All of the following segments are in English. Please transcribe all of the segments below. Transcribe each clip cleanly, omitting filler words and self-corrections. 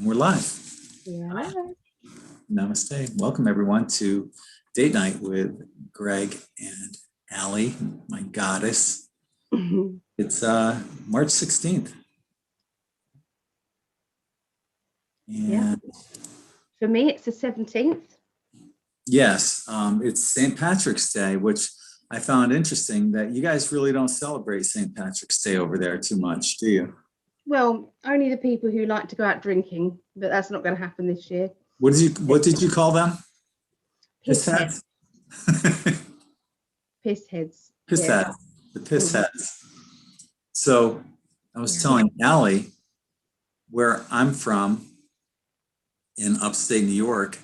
And we're live. Yeah. Namaste. Welcome everyone to Date Night with Greg and Ali, my goddess. It's March 16th. And yeah. For me, it's the 17th. Yes, it's St. Patrick's Day, which I found interesting that you guys really don't celebrate St. Patrick's Day over there too much, do you? Well, only the people who like to go out drinking, but that's not going to happen this year. What did you call them? Piss heads. Piss heads. Piss Yeah. heads. The piss heads. So I was telling Ali where I'm from in upstate New York.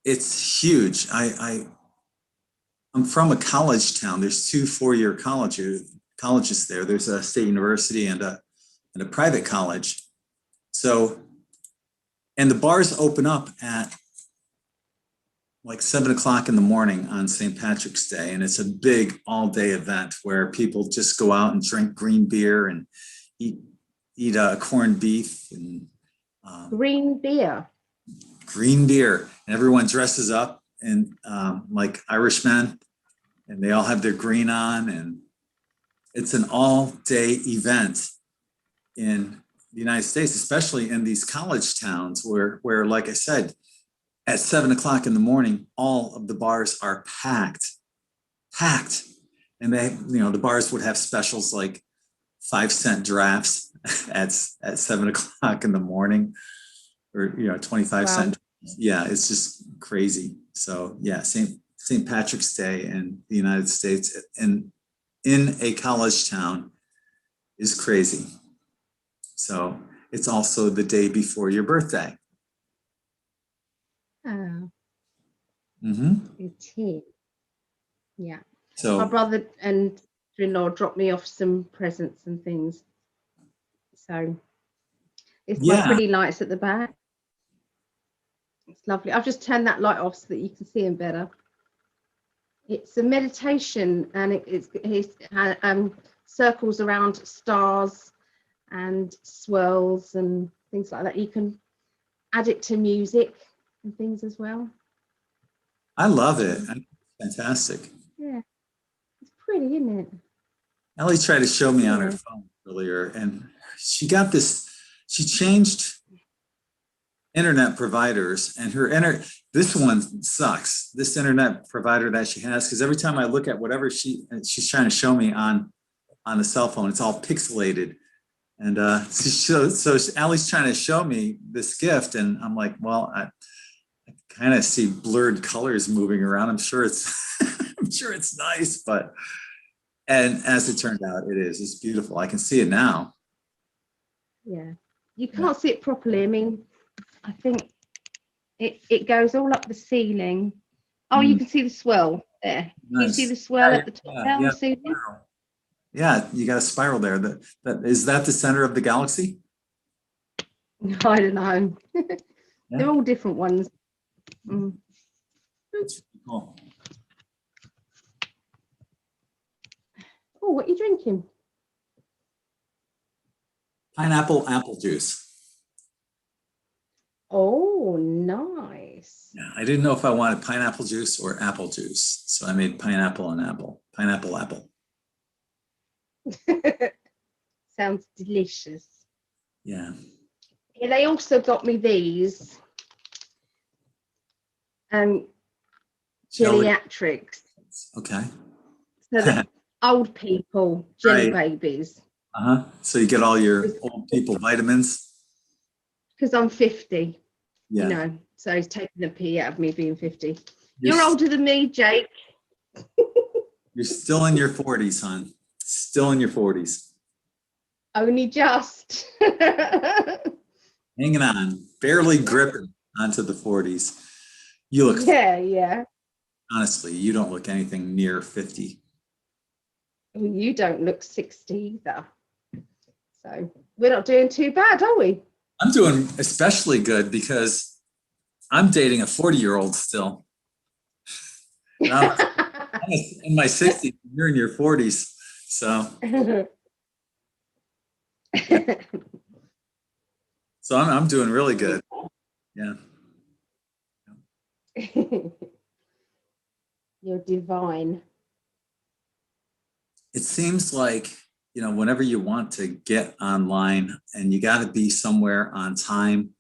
It's huge. I'm from a college town. There's two four-year colleges there. There's a state university and a private college. So, and the bars open up at like 7 o'clock in the morning on St. Patrick's Day. And it's a big all-day event where people just go out and drink green beer and eat corned beef and Green beer. Green beer. And everyone dresses up in like Irishmen, and they all have their green on, and it's an all-day event in the United States, especially in these college towns where, like I said, at 7 o'clock in the morning, all of the bars are packed. And they, the bars would have specials like 5-cent drafts at 7 o'clock in the morning, or 25-cent. Yeah, it's just crazy. So yeah, St. Patrick's Day in the United States and in a college town is crazy. So it's also the day before your birthday. Oh. It is. Yeah. So my brother and in-law dropped me off some presents and things. So it's my pretty lights at the back. It's lovely. I've just turned that light off so that you can see them better. It's a meditation, and it's circles around stars and swirls and things like that. You can add it to music and things as well. I love it. Fantastic. Yeah, it's pretty, isn't it? Ellie tried to show me on her phone earlier, and she got this. She changed internet providers, and this one sucks. This internet provider that she has, because every time I look at whatever she's trying to show me on the cell phone, it's all pixelated. And so Allie's trying to show me this gift, and I'm like, well, I kind of see blurred colors moving around. I'm sure it's I'm sure it's nice, and as it turned out, it's beautiful. I can see it now. Yeah, you can't see it properly. I mean, I think it goes all up the ceiling. Oh, you can see the swirl there. Nice. You see the swirl at the top there on the ceiling? Yeah, you got a spiral there. Is that the center of the galaxy? I don't know. They're all different ones. That's really cool. Oh, what are you drinking? Pineapple apple juice. Oh, nice. Yeah, I didn't know if I wanted pineapple juice or apple juice, so I made pineapple and apple. Pineapple apple. Sounds delicious. Yeah. Yeah, they also got me these geriatrics. Okay. So the old people jelly babies. So you get all your old people vitamins. Because I'm 50. Yeah. So he's taking the pee out of me being 50. You're older than me, Jake. You're still in your 40s, hon. Still in your 40s. Only just. Hanging on, barely gripping onto the 40s. You look. Yeah. Honestly, you don't look anything near 50. Well, you don't look 60 either. So we're not doing too bad, are we? I'm doing especially good because I'm dating a 40-year-old still. I'm in my 60s, you're in your 40s. So So I'm doing really good. Yeah. You're divine. It seems like, whenever you want to get online and you got to be somewhere on time,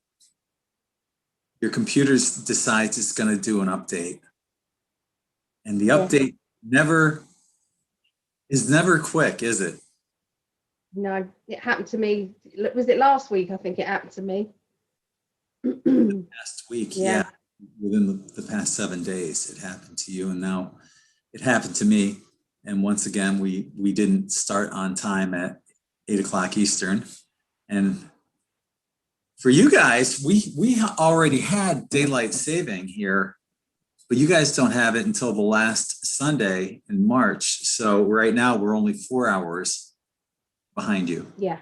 your computer decides it's going to do an update. And the update is never quick, is it? No, it happened to me. Was it last week? I think it happened to me. Last week, Yeah. Within the past 7 days, it happened to you, and now it happened to me. And once again, we didn't start on time at 8 o'clock Eastern. And for you guys, we already had daylight saving here, but you guys don't have it until the last Sunday in March. So right now we're only 4 hours behind you. Yeah.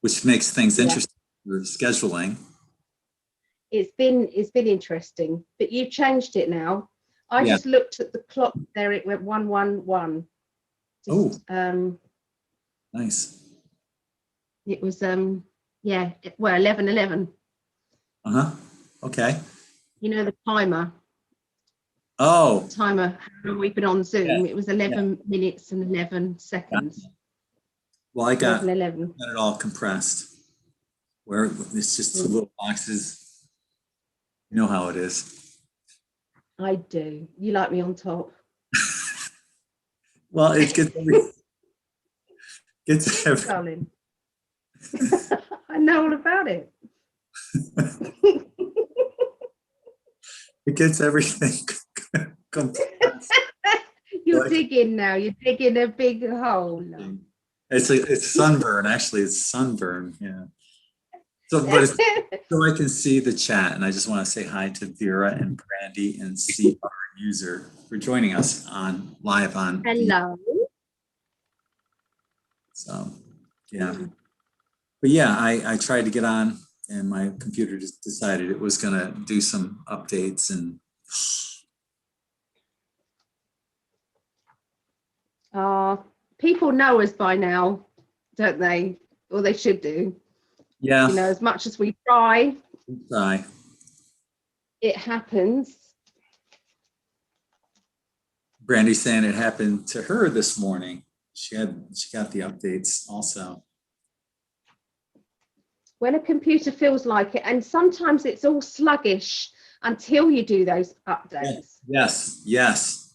Which makes things interesting for scheduling. It's been interesting, but you've changed it now. I just looked at the clock there, it went 111. Nice. It was 11:11. Okay. You know the timer. Oh. The timer, how long we've been on Zoom, it was 11 minutes and 11 seconds. Well, I got 11. it all compressed, where it's just 2 little boxes. You know how it is. I do. You like me on top. Well, it gets Darling. I know all about it. It gets everything compressed. You're digging now. You're digging a big hole. No. It's sunburn. Actually, it's sunburn. Yeah. So I can see the chat, and I just want to say hi to Vera and Brandy and see our user for joining us live on. Hello. So, yeah. But yeah, I tried to get on, and my computer just decided it was going to do some updates, and people know us by now, don't they? Or they should do. Yeah. As much as we try, it happens. Brandy's saying it happened to her this morning. She got the updates also. When a computer feels like it, and sometimes it's all sluggish until you do those updates. Yes.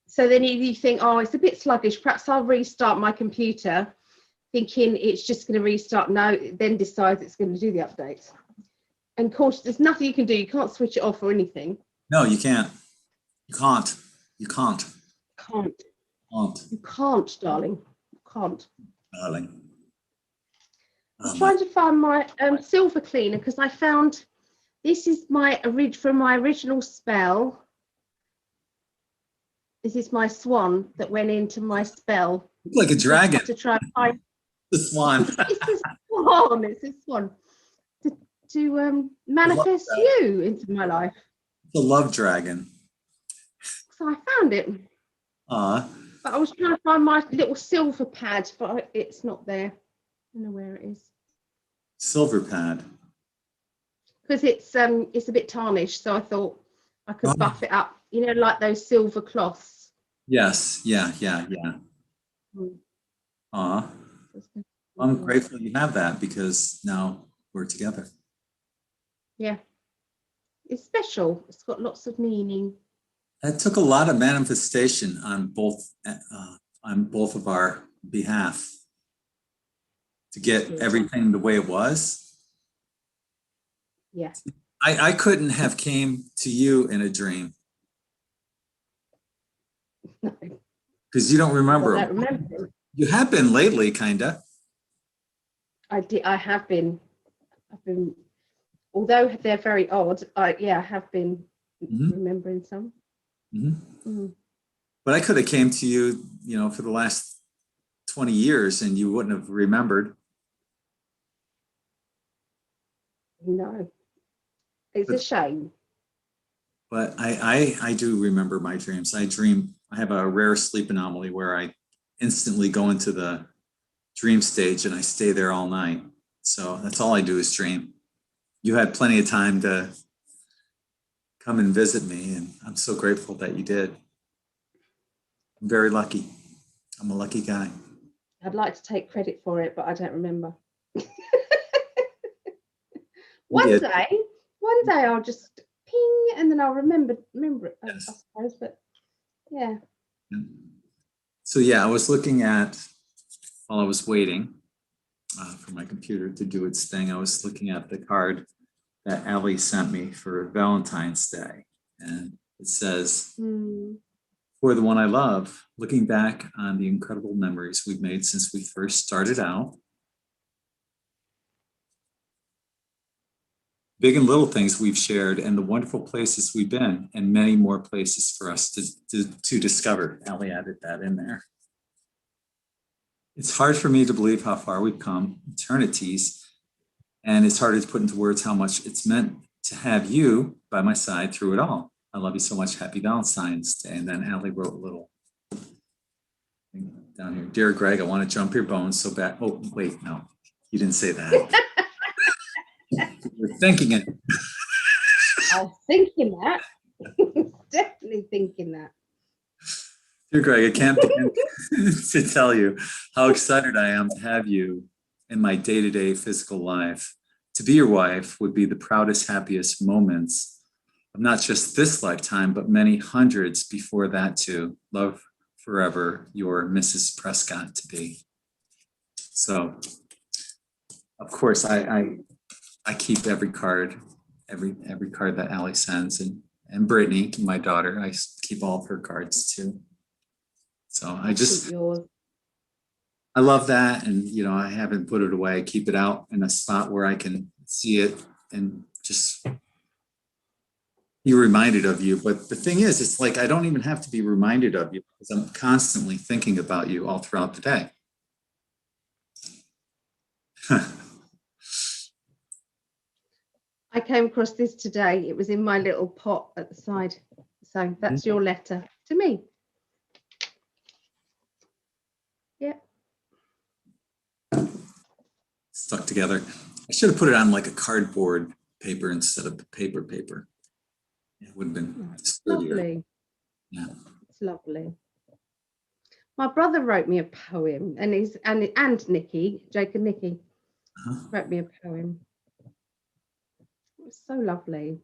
So then you think, oh, it's a bit sluggish. Perhaps I'll restart my computer, thinking it's just going to restart. No, it then decides it's going to do the update. And of course, there's nothing you can do. You can't switch it off or anything. No, you can't. You can't. You can't, darling. You can't. Darling. I'm trying to find my silver cleaner, because I found this is from my original spell. This is my swan that went into my spell. It's like a dragon. To try and find the swan. It's a swan. It's a swan. To manifest you into my life. It's a love dragon. So I found it. But I was trying to find my little silver pad, but it's not there. I don't know where it is. Silver pad. Because it's a bit tarnished, so I thought I could buff it up. Like those silver cloths. Yes. Yeah. I'm grateful you have that, because now we're together. Yeah. It's special. It's got lots of meaning. That took a lot of manifestation on both of our behalf to get everything the way it was. Yeah. I couldn't have came to you in a dream. Because you don't remember. I don't remember. You have been lately, kinda. I have been. I've been, although they're very odd. I have been remembering some. But I could have came to you, for the last 20 years, and you wouldn't have remembered. No, it's a shame. But I do remember my dreams. I have a rare sleep anomaly where I instantly go into the dream stage and I stay there all night. So that's all I do is dream. You had plenty of time to come and visit me, and I'm so grateful that you did. I'm very lucky. I'm a lucky guy. I'd like to take credit for it, but I don't remember. One day I'll just ping, and then I'll remember it, Yes. I suppose. But yeah. So yeah, I was looking at, while I was waiting for my computer to do its thing, I was looking at the card that Ali sent me for Valentine's Day. And it says, for the one I love, looking back on the incredible memories we've made since we first started out, big and little things we've shared, and the wonderful places we've been, and many more places for us to discover. Ali added that in there. It's hard for me to believe how far we've come, eternities, and it's harder to put into words how much it's meant to have you by my side through it all. I love you so much. Happy Valentine's Day. And then Ali wrote a little thing down here. Dear Greg, I want to jump your bones so bad. Oh, wait, no, you didn't say that. You're thinking it. I was thinking that. Definitely thinking that. Dear Greg, I can't begin to tell you how excited I am to have you in my day-to-day physical life. To be your wife would be the proudest, happiest moments of not just this lifetime, but many hundreds before that too. Love forever, your Mrs. Prescott to be. So, of course, I keep every card, every card that Ali sends, and Brittany, my daughter, I keep all of her cards too. So I love that, and I haven't put it away. I keep it out in a spot where I can see it and just be reminded of you. But the thing is, it's like I don't even have to be reminded of you because I'm constantly thinking about you all throughout the day. I came across this today. It was in my little pot at the side. So that's your letter to me. Yeah. Stuck together. I should have put it on like a cardboard paper instead of the paper. It would have been sturdier. Lovely. Yeah. It's lovely. My brother wrote me a poem, and Nikki, Jake and Nikki, wrote me a poem. It was so lovely.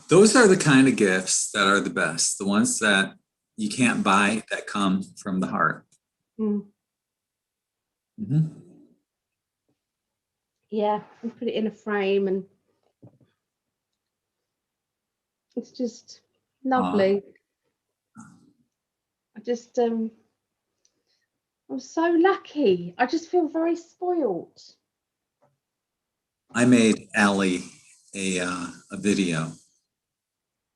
Those are the kind of gifts that are the best, the ones that you can't buy, that come from the heart. Yeah, and put it in a frame, and it's just lovely. I'm so lucky. I just feel very spoiled. I made Ali a video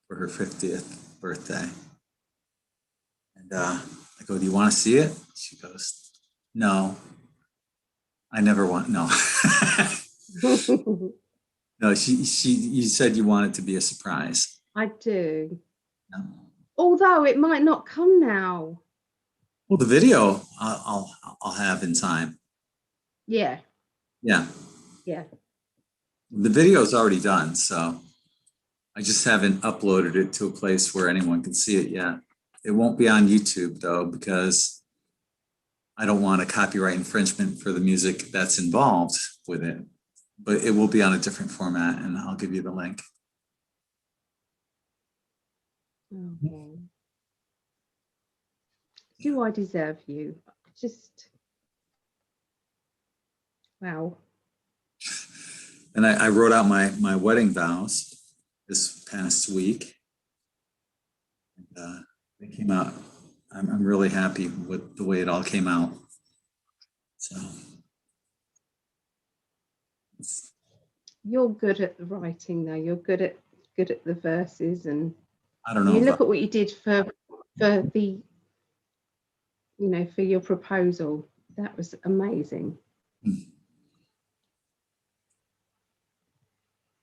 for her 50th birthday. And I go, do you want to see it? She goes, no, I never want, no. No, you said you want it to be a surprise. I do. Yeah. Although it might not come now. Well, the video I'll have in time. Yeah. Yeah. Yeah. The video is already done, so I just haven't uploaded it to a place where anyone can see it yet. It won't be on YouTube though, because I don't want a copyright infringement for the music that's involved with it, but it will be on a different format, and I'll give you the link. Okay. Do I deserve you? Just wow. And I wrote out my wedding vows this past week. And they came out. I'm really happy with the way it all came out. So you're good at the writing, though. You're good at the verses, and I don't know. You look at what you did for the, for your proposal. That was amazing.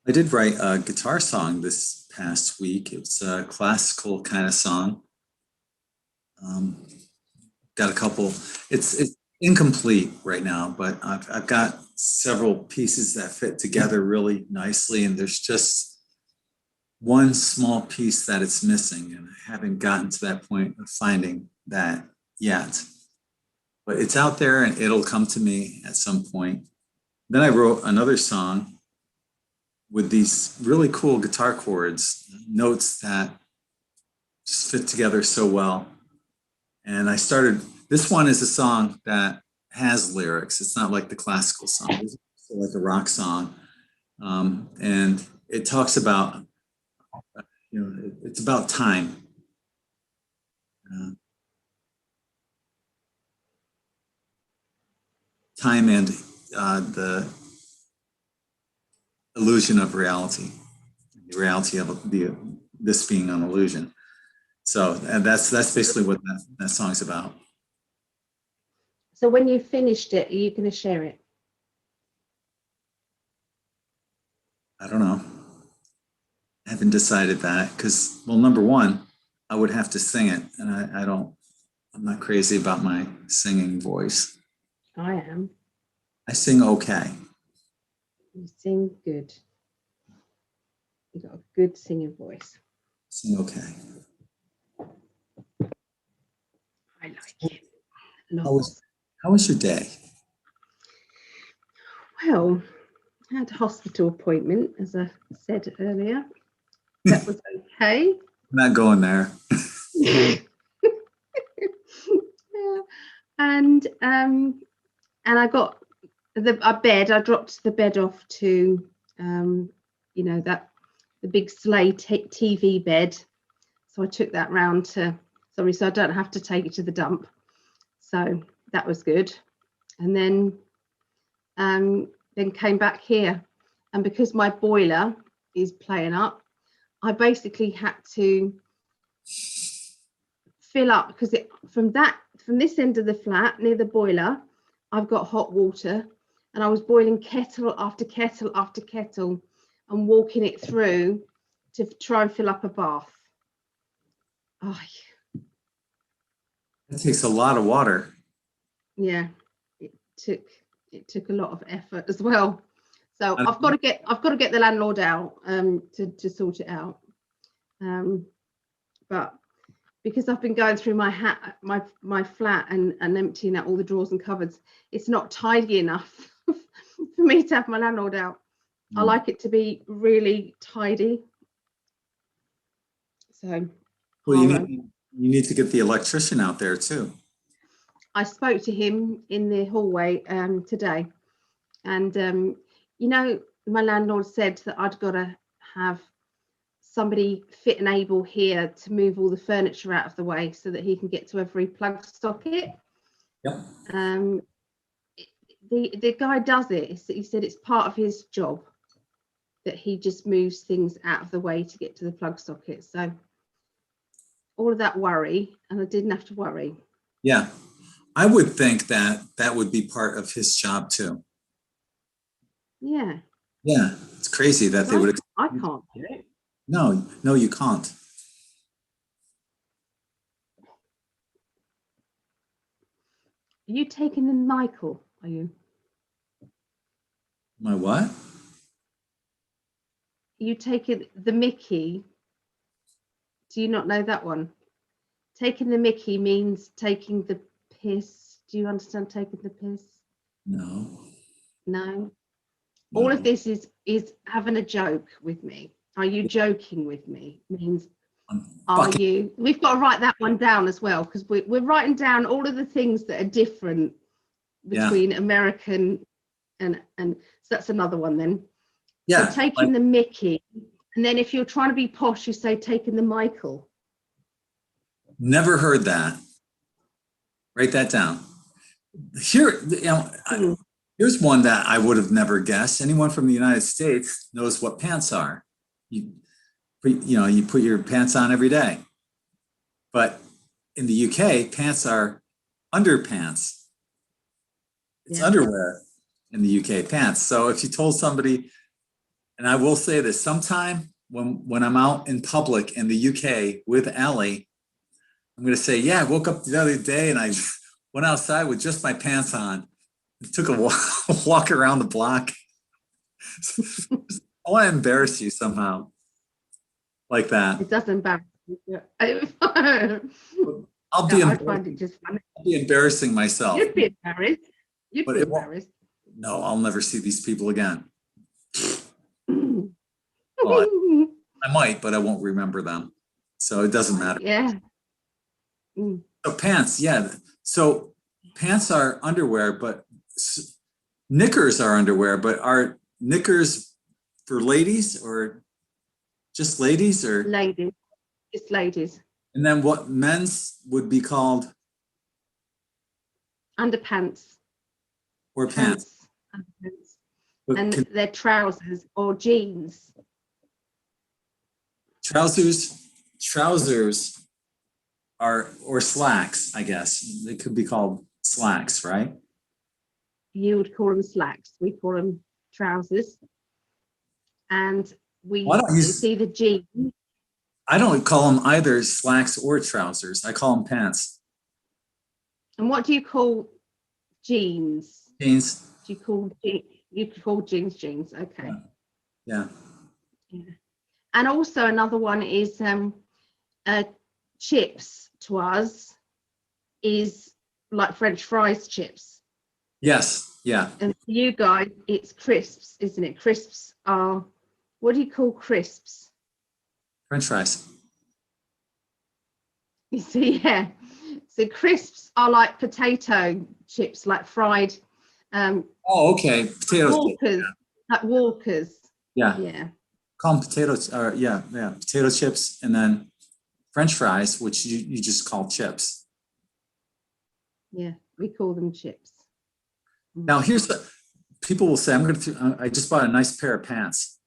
I did write a guitar song this past week. It's a classical kind of song. Got a couple. It's incomplete right now, but I've got several pieces that fit together really nicely, and there's just one small piece that it's missing, and I haven't gotten to that point of finding that yet. But it's out there and it'll come to me at some point. Then I wrote another song with these really cool guitar chords, notes that just fit together so well. And I started, this one is a song that has lyrics. It's not like the classical song, it's like a rock song. And it talks about, it's about time. Time and the illusion of reality, the reality of this being an illusion. So and that's basically what that song's about. So when you finished it, are you going to share it? I don't know. I haven't decided that because, well, number one, I would have to sing it, and I'm not crazy about my singing voice. I am. I sing okay. You sing good. You got a good singing voice. Sing okay. I like it. How was your day? Well, I had a hospital appointment, as I said earlier. That was okay. I'm not going there. Yeah. And I got a bed. I dropped the bed off to the big sleigh TV bed. So I took that round so I don't have to take it to the dump. So that was good. And then came back here, and because my boiler is playing up, I basically had to fill up, because from this end of the flat near the boiler, I've got hot water, and I was boiling kettle after kettle after kettle and walking it through to try and fill up a bath. Oh, It takes a lot of water. yeah, it took a lot of effort as well. So I've got to get the landlord out to sort it out. But because I've been going through my flat and emptying out all the drawers and cupboards, it's not tidy enough for me to have my landlord out. I like it to be really tidy. So well, you need to get the electrician out there too. I spoke to him in the hallway today, and my landlord said that I'd got to have somebody fit and able here to move all the furniture out of the way so that he can get to every plug socket. Yep. The guy does it. He said it's part of his job that he just moves things out of the way to get to the plug socket. So all of that worry, and I didn't have to worry. Yeah, I would think that would be part of his job too. Yeah. Yeah, it's crazy that they would. I can't do it. No, you can't. Are you taking the Michael? Are you? My what? Are you taking the Mickey? Do you not know that one? Taking the Mickey means taking the piss. Do you understand taking the piss? No. No. All of this is having a joke with me. Are you joking with me? Means are you? We've got to write that one down as well, because we're writing down all of the things that are different between American and so that's another one then. Yeah. So taking the Mickey, and then if you're trying to be posh, you say taking the Michael. Never heard that. Write that down. Here, here's one that I would have never guessed. Anyone from the United States knows what pants are. You put your pants on every day. But in the UK, pants are underpants. It's underwear in the UK, pants. So if you told somebody, and I will say this, sometime when I'm out in public in the UK with Ali, I'm going to say, yeah, I woke up the other day and went outside with just my pants on. Took a walk around the block. I want to embarrass you somehow, like that. It doesn't embarrass me. I'll be, I find it just funny. I'll be embarrassing myself. You'd be embarrassed. You'd But be it won't- embarrassed. No, I'll never see these people again. Well, I might, but I won't remember them. So it doesn't matter. Yeah. So pants, yeah. So pants are underwear, but knickers are underwear, but are knickers for ladies or just ladies or? Ladies. It's ladies. And then what men's would be called? Underpants. Or pants. Underpants. But And they're trousers or jeans. trousers are, or slacks, I guess. They could be called slacks, right? You would call them slacks. We call them trousers. And it's either jeans. I don't call them either slacks or trousers. I call them pants. And what do you call jeans? Jeans. Do you call jeans jeans? Okay. Yeah. And also another one is chips to us is like French fries chips. Yes. Yeah. And for you guys, it's crisps, isn't it? Crisps are, what do you call crisps? French fries. You see, yeah. So crisps are like potato chips, like fried. Oh, okay. Potatoes. Walkers, like Walkers. Yeah. Yeah. Call them potatoes. Or yeah. Potato chips, and then French fries, which you just call chips. Yeah, we call them chips. Now, here's the people will say, I just bought a nice pair of pants,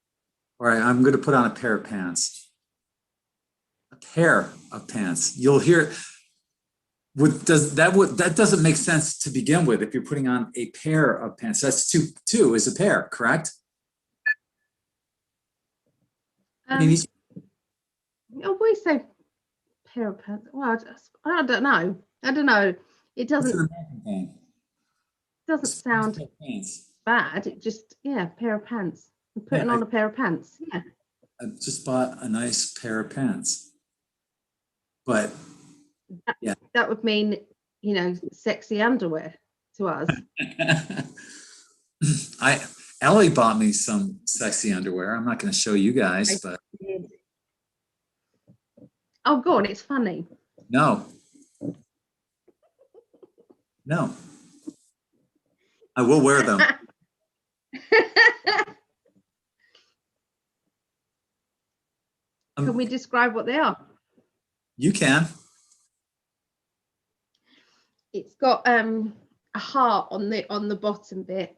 or I'm going to put on a pair of pants. A pair of pants. You'll hear. That doesn't make sense to begin with if you're putting on a pair of pants. That's two is a pair, correct? We say pair of pants. Well, I don't know. It doesn't sound bad. It just, pair of pants. I'm putting on a pair of pants. Yeah. I just bought a nice pair of pants. But that would mean, sexy underwear to us. Ellie bought me some sexy underwear. I'm not going to show you guys, but oh, go on, it's funny. No, I will wear them. Can we describe what they are? You can. It's got a heart on the bottom bit,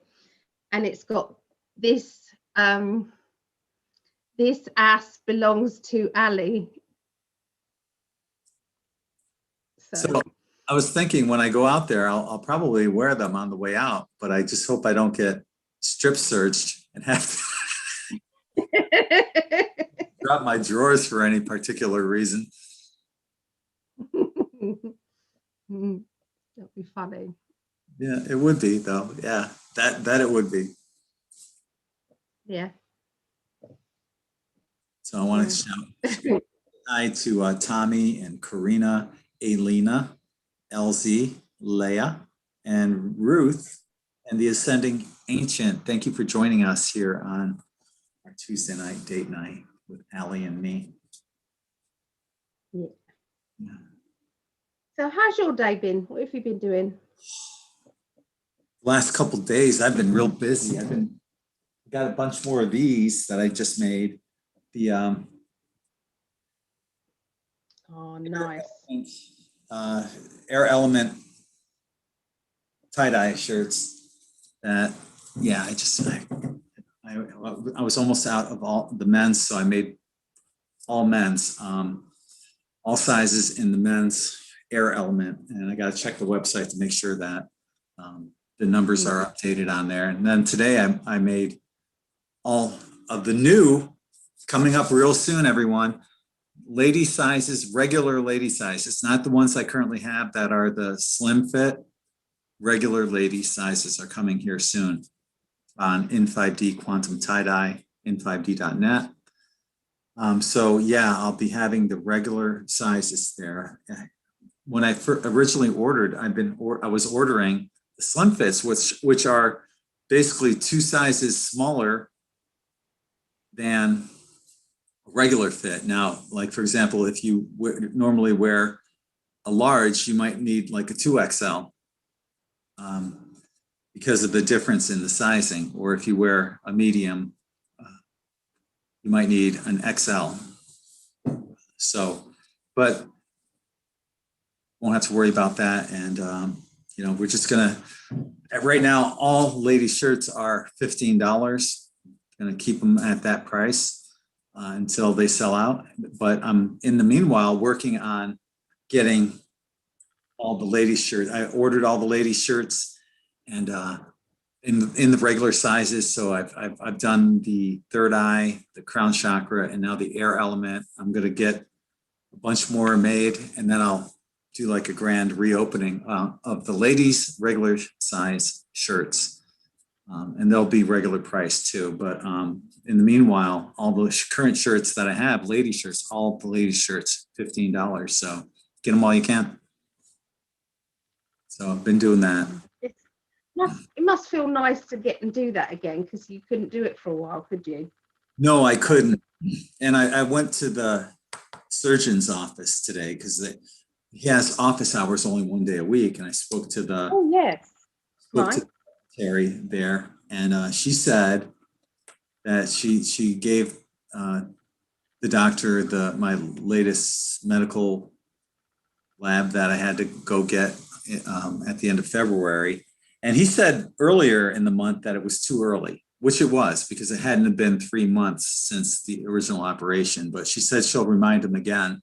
and it's got this this ass belongs to Ali. So I was thinking when I go out there, I'll probably wear them on the way out, but I just hope I don't get strip searched and have to drop my drawers for any particular reason. That'd be funny. Yeah, it would be though. Yeah, that it would be. Yeah. So I want to shout hi to Tommy and Karina, Alina, LZ, Leah, and Ruth, and the Ascending Ancient. Thank you for joining us here on our Tuesday night date night with Ali and me. Yeah. So how's your day been? What have you been doing? Last couple of days, I've been real busy. Got a bunch more of these that I just made. The oh, nice. Air Element tie-dye shirts that, I was almost out of all the men's, so I made all men's, all sizes in the men's Air Element, and I got to check the website to make sure that the numbers are updated on there. And then today I made all of the new, coming up real soon, everyone, lady sizes, regular lady size. It's not the ones I currently have that are the slim fit. regular lady sizes are coming here soon on In5D Quantum Tie-Dye, in5d.net. So yeah, I'll be having the regular sizes there. When I originally ordered, I was ordering the Slim Fits, which are basically 2 sizes smaller than a regular fit. Now, like for example, if you normally wear a large, you might need like a 2XL because of the difference in the sizing. Or if you wear a medium, you might need an XL. So, but won't have to worry about that. And, you know, we're just gonna, right now, all ladies shirts are $15. Gonna keep them at that price until they sell out. But I'm in the meanwhile working on getting all the ladies shirts. I ordered all the ladies shirts and in the regular sizes. So I've done the third eye, the crown chakra, and now the air element. I'm gonna get a bunch more made, and then I'll do like a grand reopening of the ladies' regular size shirts. And they'll be regular price too. But in the meanwhile, all the current shirts that I have, lady shirts, all the ladies shirts, $15. So get them while you can. So I've been doing that. It must feel nice to get and do that again, because you couldn't do it for a while, could you? No, I couldn't. And I went to the surgeon's office today because he has office hours only 1 day a week. And I spoke to the secretary there, and she said that she gave the doctor my latest medical lab that I had to go get at the end of February. And he said earlier in the month that it was too early, which it was, because it hadn't been 3 months since the original operation. But she said she'll remind him again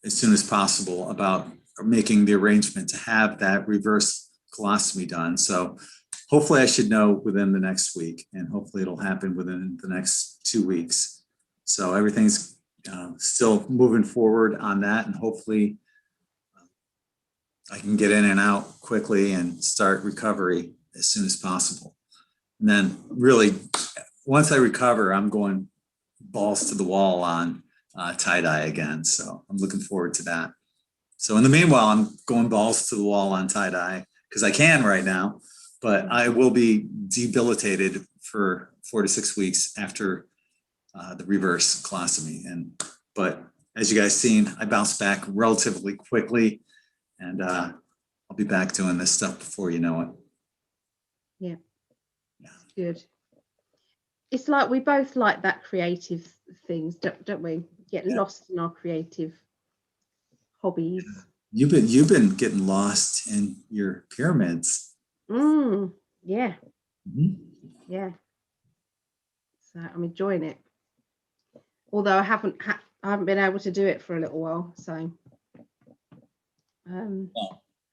as soon as possible about making the arrangement to have that reverse colostomy done. So hopefully I should know within the next week, and hopefully it'll happen within the next 2 weeks. So everything's still moving forward on that, and hopefully I can get in and out quickly and start recovery as soon as possible. And then really, once I recover, I'm going balls to the wall on tie-dye again. So I'm looking forward to that. So in the meanwhile, I'm going balls to the wall on tie-dye because I can right now, but I will be debilitated for 4 to 6 weeks after the reverse colostomy. But as you guys seen, I bounced back relatively quickly, and I'll be back doing this stuff before you know it. Yeah. Good. It's like we both like that creative things, don't we? Get lost in our creative hobbies. You've been getting lost in your pyramids. Yeah. Mm-hmm. Yeah. So I'm enjoying it. Although I haven't been able to do it for a little while. So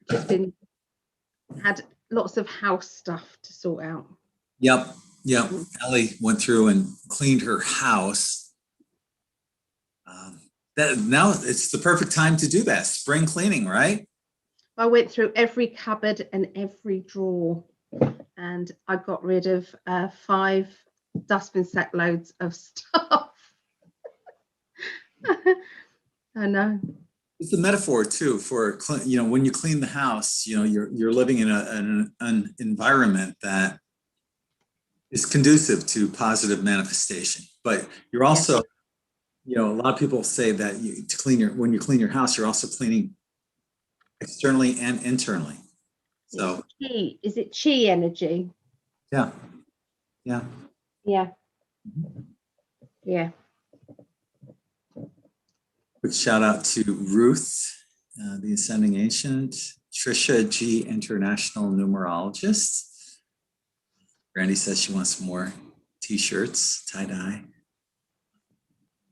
just had lots of house stuff to sort out. Yep. Ellie went through and cleaned her house. Now it's the perfect time to do that. Spring cleaning, right? I went through every cupboard and every drawer, and I got rid of 5 dustbin sack loads of stuff. I know. It's the metaphor too for, you know, when you clean the house, you know, you're living in an environment that is conducive to positive manifestation. But you're also, you know, a lot of people say that when you clean your house, you're also cleaning externally and internally. So is it chi energy? Yeah. Quick shout out to Ruth, the Ascending Ancient, Trisha G, International Numerologist. Brandy says she wants more t-shirts, tie-dye.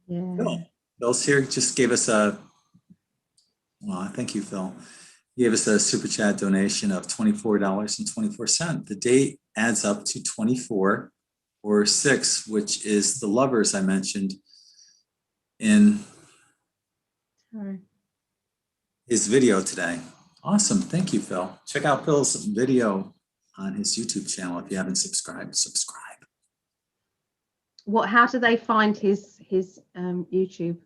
Yeah. Phil's here, just gave us thank you, Phil. He gave us a super chat donation of $24.24. The date adds up to 24 or 6, which is the lovers I mentioned in his video today Awesome. Thank you, Phil. Check out Phil's video on his YouTube channel if you haven't subscribed. Subscribe. How do they find his YouTube?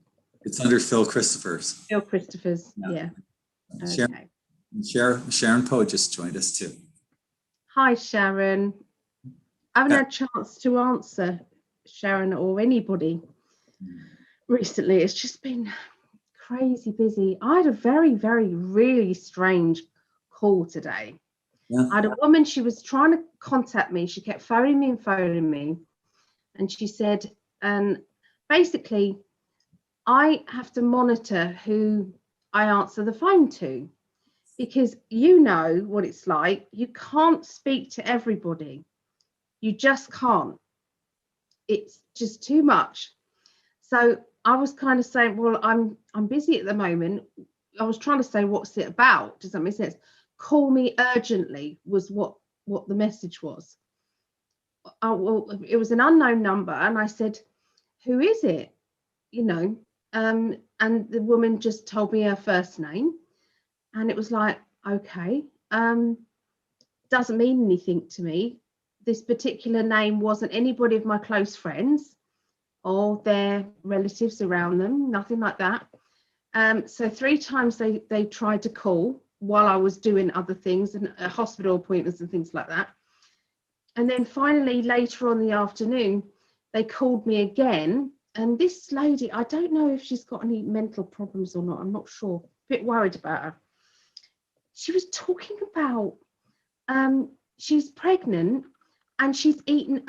It's under Phil Christopher's. Phil Christopher's. Yeah. Okay. Sharon Poe just joined us too. Hi, Sharon. I haven't had a chance to answer Sharon or anybody recently. It's just been crazy busy. I had a very, very, really strange call today. Yeah. I had a woman, she was trying to contact me. She kept phoning me. And she said, and basically, I have to monitor who I answer the phone to, because you know what it's like. You can't speak to everybody. You just can't. It's just too much. So I was kind of saying, well, I'm busy at the moment. I was trying to say, what's it about? Does that make sense? Call me urgently was what the message was. Oh, well, it was an unknown number, and I said, who is it? You know, and the woman just told me her first name, and it was like, okay, doesn't mean anything to me. This particular name wasn't anybody of my close friends or their relatives around them, nothing like that. So 3 times they tried to call while I was doing other things and hospital appointments and things like that. And then finally, later on in the afternoon, they called me again. And this lady, I don't know if she's got any mental problems or not. I'm not sure. A bit worried about her. She was talking about she's pregnant and she's eaten.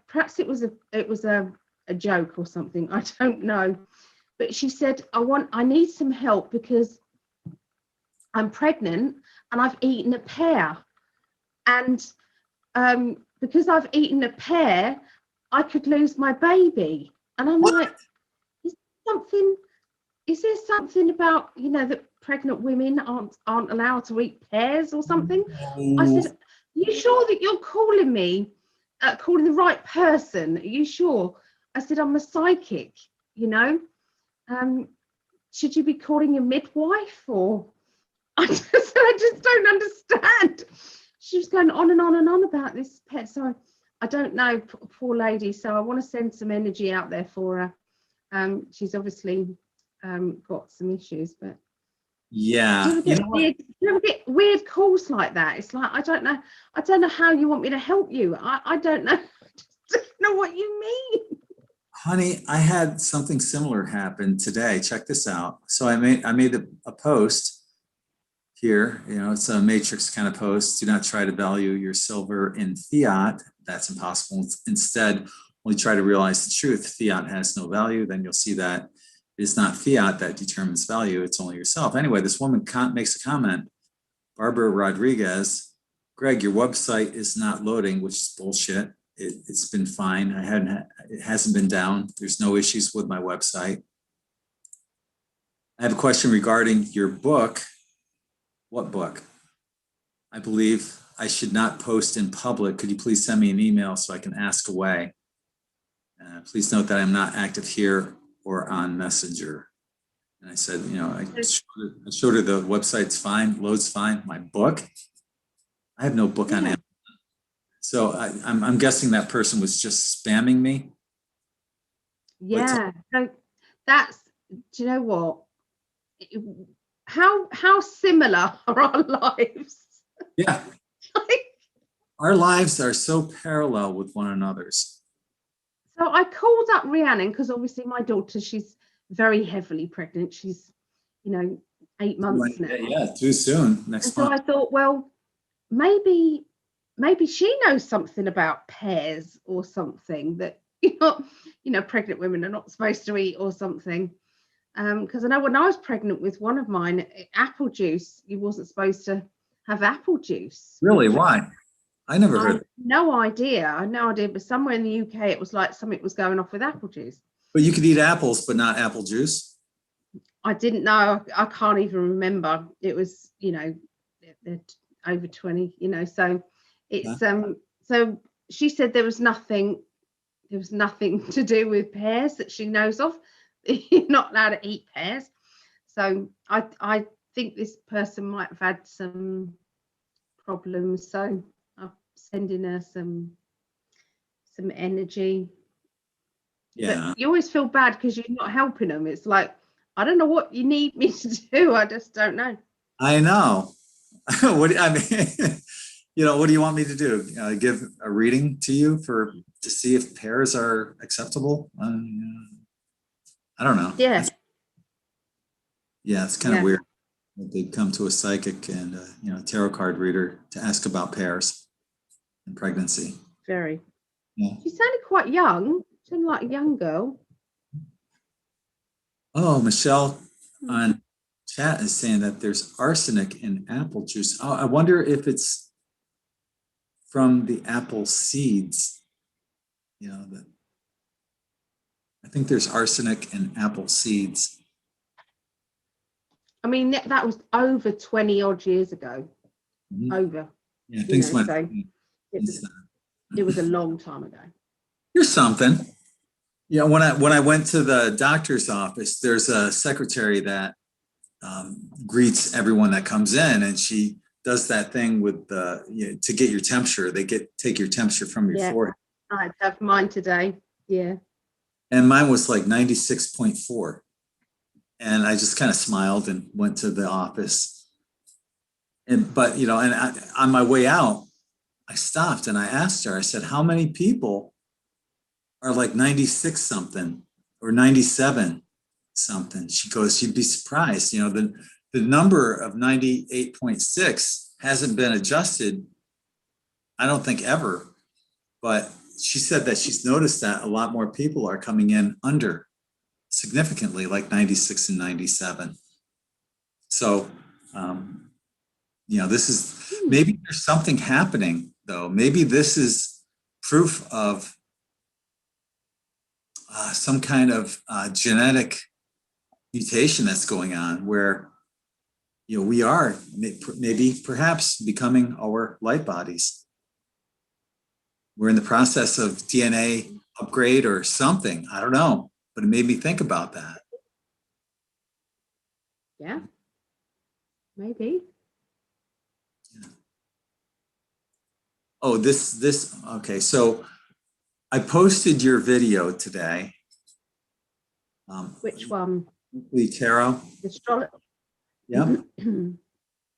Perhaps it was a joke or something. I don't know. But she said, I need some help because I'm pregnant and I've eaten a pear. And because I've eaten a pear, I could lose my baby. And I'm like, is there something about, you know, that pregnant women aren't allowed to eat pears or something? I said, are you sure that you're calling me, calling the right person? Are you sure? I said, I'm a psychic, you know. Should you be calling a midwife? Or I just don't understand. She was going on and on and on about this pet. So I don't know, poor lady. So I want to send some energy out there for her. She's obviously got some issues, but yeah. do you ever get weird calls like that? It's like, I don't know how you want me to help you. I don't know. I just don't know what you mean. Honey, I had something similar happen today. Check this out. So I made a post here, you know, it's a matrix kind of post. Do not try to value your silver in fiat. That's impossible. Instead, only try to realize the truth. Fiat has no value. Then you'll see that it's not fiat that determines value. It's only yourself. Anyway, this woman makes a comment. Barbara Rodriguez, Greg, your website is not loading, which is bullshit. It's been fine. It hasn't been down. There's no issues with my website. I have a question regarding your book. What book? I believe I should not post in public. Could you please send me an email so I can ask away? Please note that I'm not active here or on Messenger. And I said, you know, I showed her the website's fine, loads fine. My book? I have no book on Amazon. So I'm guessing that person was just spamming me. Yeah, so that's, do you know what? How similar are our lives? Yeah. Our lives are so parallel with one another's. So I called up Rhiannon because obviously my daughter, she's very heavily pregnant. She's, you know, 8 months now. Yeah, too soon. Next month. So I thought, well, maybe she knows something about pears or something that you know, pregnant women are not supposed to eat or something. Because I know when I was pregnant with one of mine, apple juice, you wasn't supposed to have apple juice. Really? Why? I never heard. No idea. I had no idea. But somewhere in the UK, it was like something was going off with apple juice. But you could eat apples, but not apple juice. I didn't know. I can't even remember. It was, you know, they're over 20, you know. So it's so she said there was nothing to do with pears that she knows of. You're not allowed to eat pears. So I think this person might have had some problems, so I'm sending her some energy. Yeah. But you always feel bad because you're not helping them. It's like, I don't know what you need me to do. I just don't know. I know. What I mean, what do you want me to do? Give a reading to you to see if pairs are acceptable? I don't know. Yeah. It's kind of weird. They'd come to a psychic and tarot card reader to ask about pairs and pregnancy. Very. Yeah. She sounded quite young. She sounded like a young girl. Oh, Michelle on chat is saying that there's arsenic in apple juice. Oh, I wonder if it's from the apple seeds. I think there's arsenic in apple seeds. I mean, that was over 20 odd years ago. Mm-hmm. Over. Yeah, things went. So it was a long time ago. Here's something. When I went to the doctor's office, there's a secretary that greets everyone that comes in, and she does that thing with to get your temperature. They take your temperature from your forehead. I have mine today. Yeah. And mine was like 96.4. And I just kind of smiled and went to the office. But on my way out, I stopped and I asked her, I said, how many people are like 96 something or 97 something? She goes, you'd be surprised. The number of 98.6 hasn't been adjusted, I don't think ever. But she said that she's noticed that a lot more people are coming in under significantly, like 96 and 97. So, this is, maybe there's something happening though. Maybe this is proof of some kind of genetic mutation that's going on where, we are perhaps becoming our light bodies. We're in the process of DNA upgrade or something. I don't know. But it made me think about that. Yeah, maybe. Yeah. Oh, okay. So I posted your video today. Which one? The tarot. Astrology. Yeah.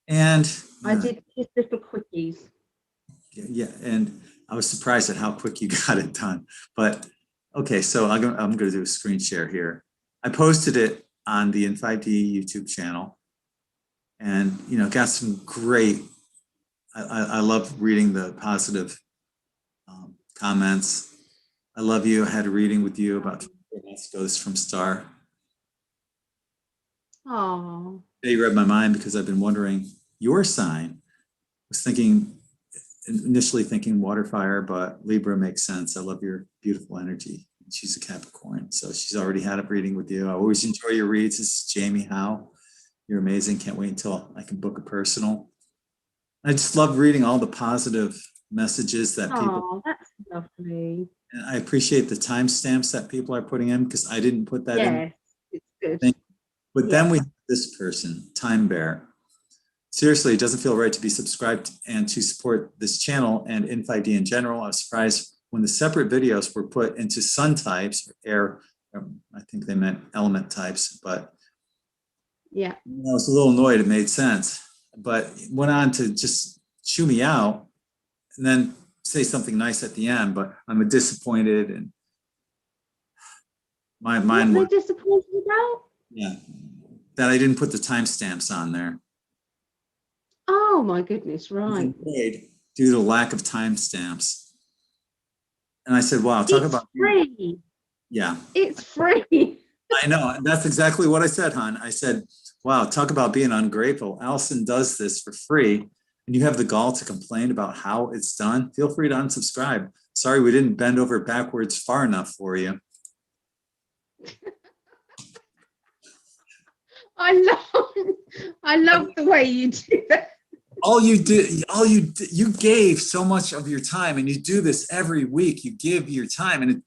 And I did just little quickies. Yeah, and I was surprised at how quick you got it done. But okay, so I'm going to do a screen share here. I posted it on the In5D YouTube channel, and got some great. I love reading the positive comments. I love you. I had a reading with you about 4 months ago. This is from Star. Oh. You read my mind because I've been wondering your sign. I was initially thinking water fire, but Libra makes sense. I love your beautiful energy. She's a Capricorn, so she's already had a reading with you. I always enjoy your reads. This is Jamie Howe. You're amazing. Can't wait until I can book a personal. I just love reading all the positive messages that people. Oh, that's lovely. And I appreciate the timestamps that people are putting in because I didn't put that in. It's good. But then we have this person, Time Bear. Seriously, it doesn't feel right to be subscribed and to support this channel and In5D in general. I was surprised when the separate videos were put into sun types, air, I think they meant element types, but yeah, I was a little annoyed. It made sense, but went on to just chew me out and then say something nice at the end, but I'm disappointed and my mind was disappointed about? Yeah, that I didn't put the timestamps on there. Oh my goodness, right. Due to lack of timestamps. And I said, wow, talk about free. Yeah. It's free. I know. That's exactly what I said, hon. I said, wow, talk about being ungrateful. Alison does this for free. And you have the gall to complain about how it's done. Feel free to unsubscribe. Sorry, we didn't bend over backwards far enough for you. I love the way you do that. You gave so much of your time, and you do this every week. You give your time, and it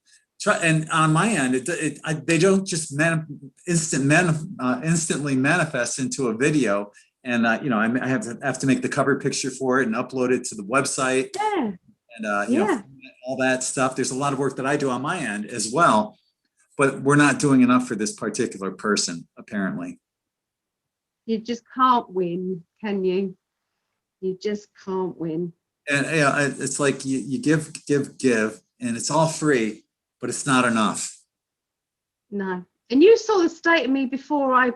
try, and on my end, they don't just instantly manifest into a video. And you know, I have to make the cover picture for it and upload it to the website. Yeah. And you know, all that stuff. There's a lot of work that I do on my end as well, but we're not doing enough for this particular person, apparently. You just can't win, can you? You just can't win. And yeah, it's like you give, and it's all free, but it's not enough. No. And you saw the state of me before I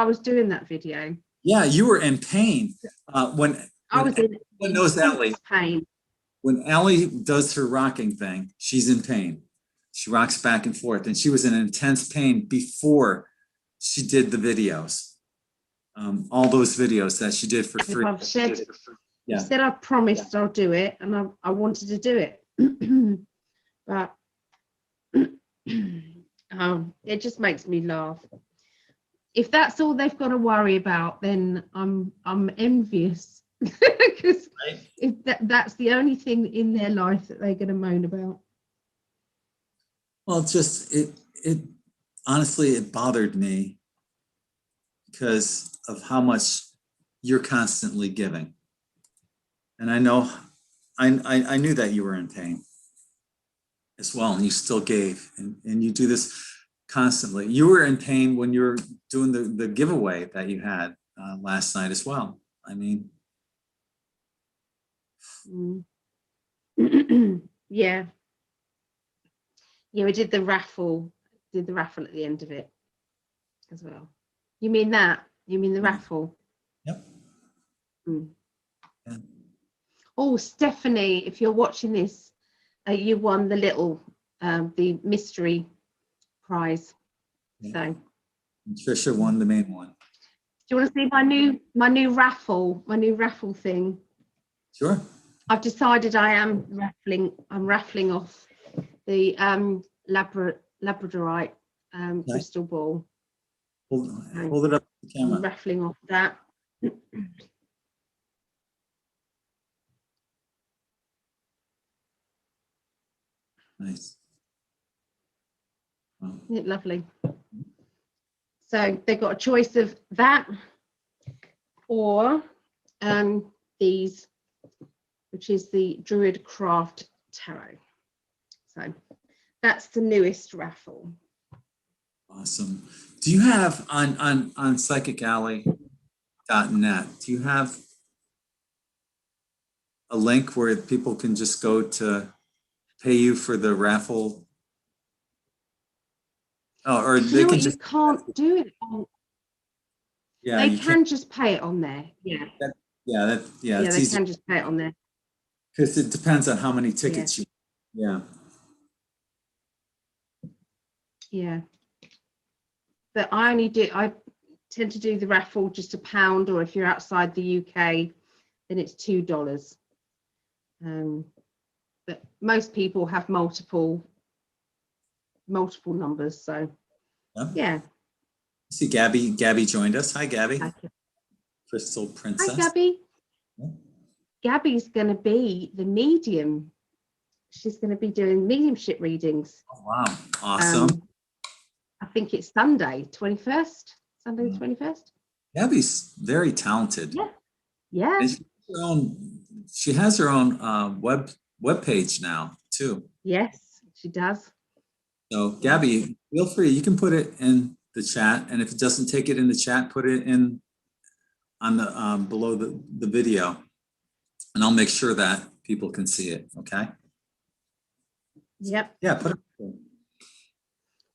was doing that video. Yeah, you were in pain when I was in knows Ali. Pain. When Ali does her rocking thing, she's in pain. She rocks back and forth, and she was in intense pain before she did the videos. All those videos that she did for free. I've said, yeah. I said I promised I'll do it, and I wanted to do it, but it just makes me laugh. If that's all they've got to worry about, then I'm envious, because right. If that's the only thing in their life that they're going to moan about. Well, just it honestly, it bothered me because of how much you're constantly giving, and I know I knew that you were in pain as well, and you still gave, and you do this constantly. You were in pain when you were doing the giveaway that you had last night as well. I mean, yeah, we did the raffle. Did the raffle at the end of it as well. You mean that? You mean the raffle? Yep. Yeah. Oh, Stephanie, if you're watching this, you won the little the mystery prize. Yeah. So Trisha won the main one. Do you want to see my new raffle thing? Sure. I've decided I'm raffling off the Labradorite crystal ball. Hold it up to the camera. I'm raffling off that. Nice. Wow. Isn't it lovely? So they've got a choice of that or these, which is the Druid Craft Tarot. So that's the newest raffle. Awesome. Do you have on psychicalley.net, do you have a link where people can just go to pay you for the raffle? Oh, or they can just, you can't do it on. Yeah, they can just pay it on there. Yeah. They can just pay it on there. Because it depends on how many tickets you. Yeah. Yeah. But I tend to do the raffle just £1, or if you're outside the UK, then it's $2. But most people have multiple numbers, so yeah. See, Gabby joined us. Hi, Gabby. Crystal Princess. Hi, Gabby. Yeah. Gabby's going to be the medium. She's going to be doing mediumship readings. Oh, wow. Awesome. I think it's Sunday, 21st. Sunday, the 21st. Gabby's very talented. Yeah. And she has her own web page now, too. Yes, she does. So, Gabby, feel free. You can put it in the chat, and if it doesn't take it in the chat, put it in on the below the video, and I'll make sure that people can see it. Okay. Yep. Yeah. Put it.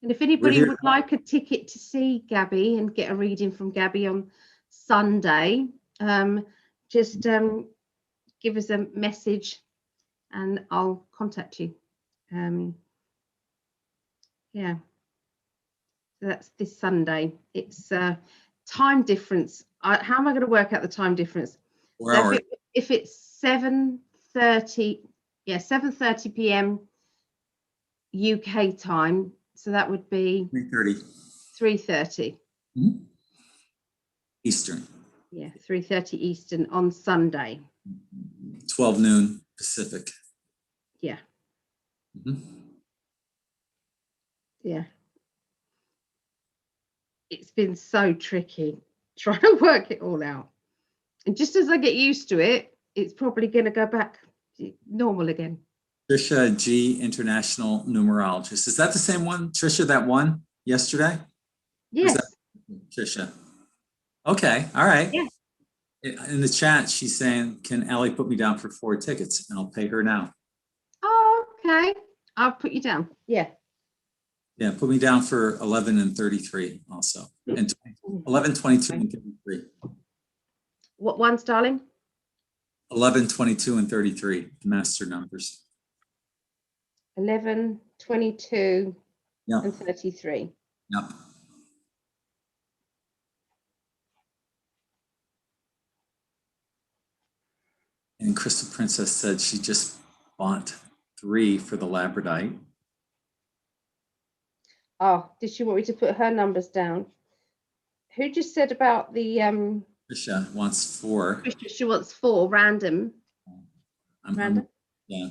And if anybody would like a ticket to see Gabby and get a reading from Gabby on Sunday, just give us a message, and I'll contact you. Yeah. So that's this Sunday. It's time difference. How am I going to work out the time difference? So if it's 7:30, 7:30 p.m. UK time, so that would be 3:30 Eastern. Yeah, 3:30 Eastern on Sunday. 12 noon Pacific. Yeah. Yeah. It's been so tricky trying to work it all out. And just as I get used to it, it's probably going to go back to normal again. Trisha G, international numerologist. Is that the same one, Trisha, that won yesterday? Yes. Trisha. Okay, all right. Yeah. In the chat, she's saying, can Ali put me down for 4 tickets? And I'll pay her now. Oh, okay. I'll put you down. Yeah. Yeah, put me down for 11 and 33 also. And 11, 22, and 33. What ones, darling? 11, 22, and 33, the master numbers. 11, 22, Yep. and 33. Yep. And Crystal Princess said she just bought 3 for the Labradorite. Oh, did she want me to put her numbers down? Who just said about the Trisha wants 4. She wants 4 random. Random? Yeah.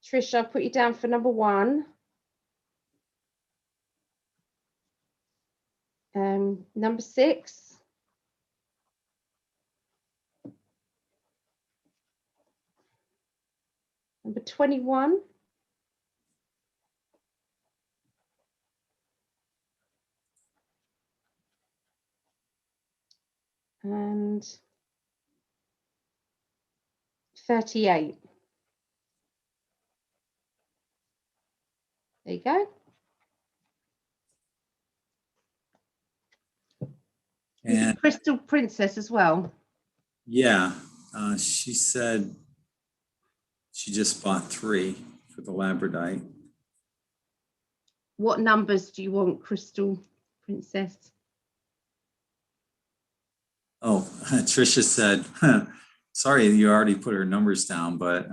Trisha, I'll put you down for number 1. Number 6. Number 21. And 38. There you go. And Crystal Princess as well. yeah, she said she just bought 3 for the Labradorite. What numbers do you want, Crystal Princess? Oh, Trisha said, sorry, you already put her numbers down, but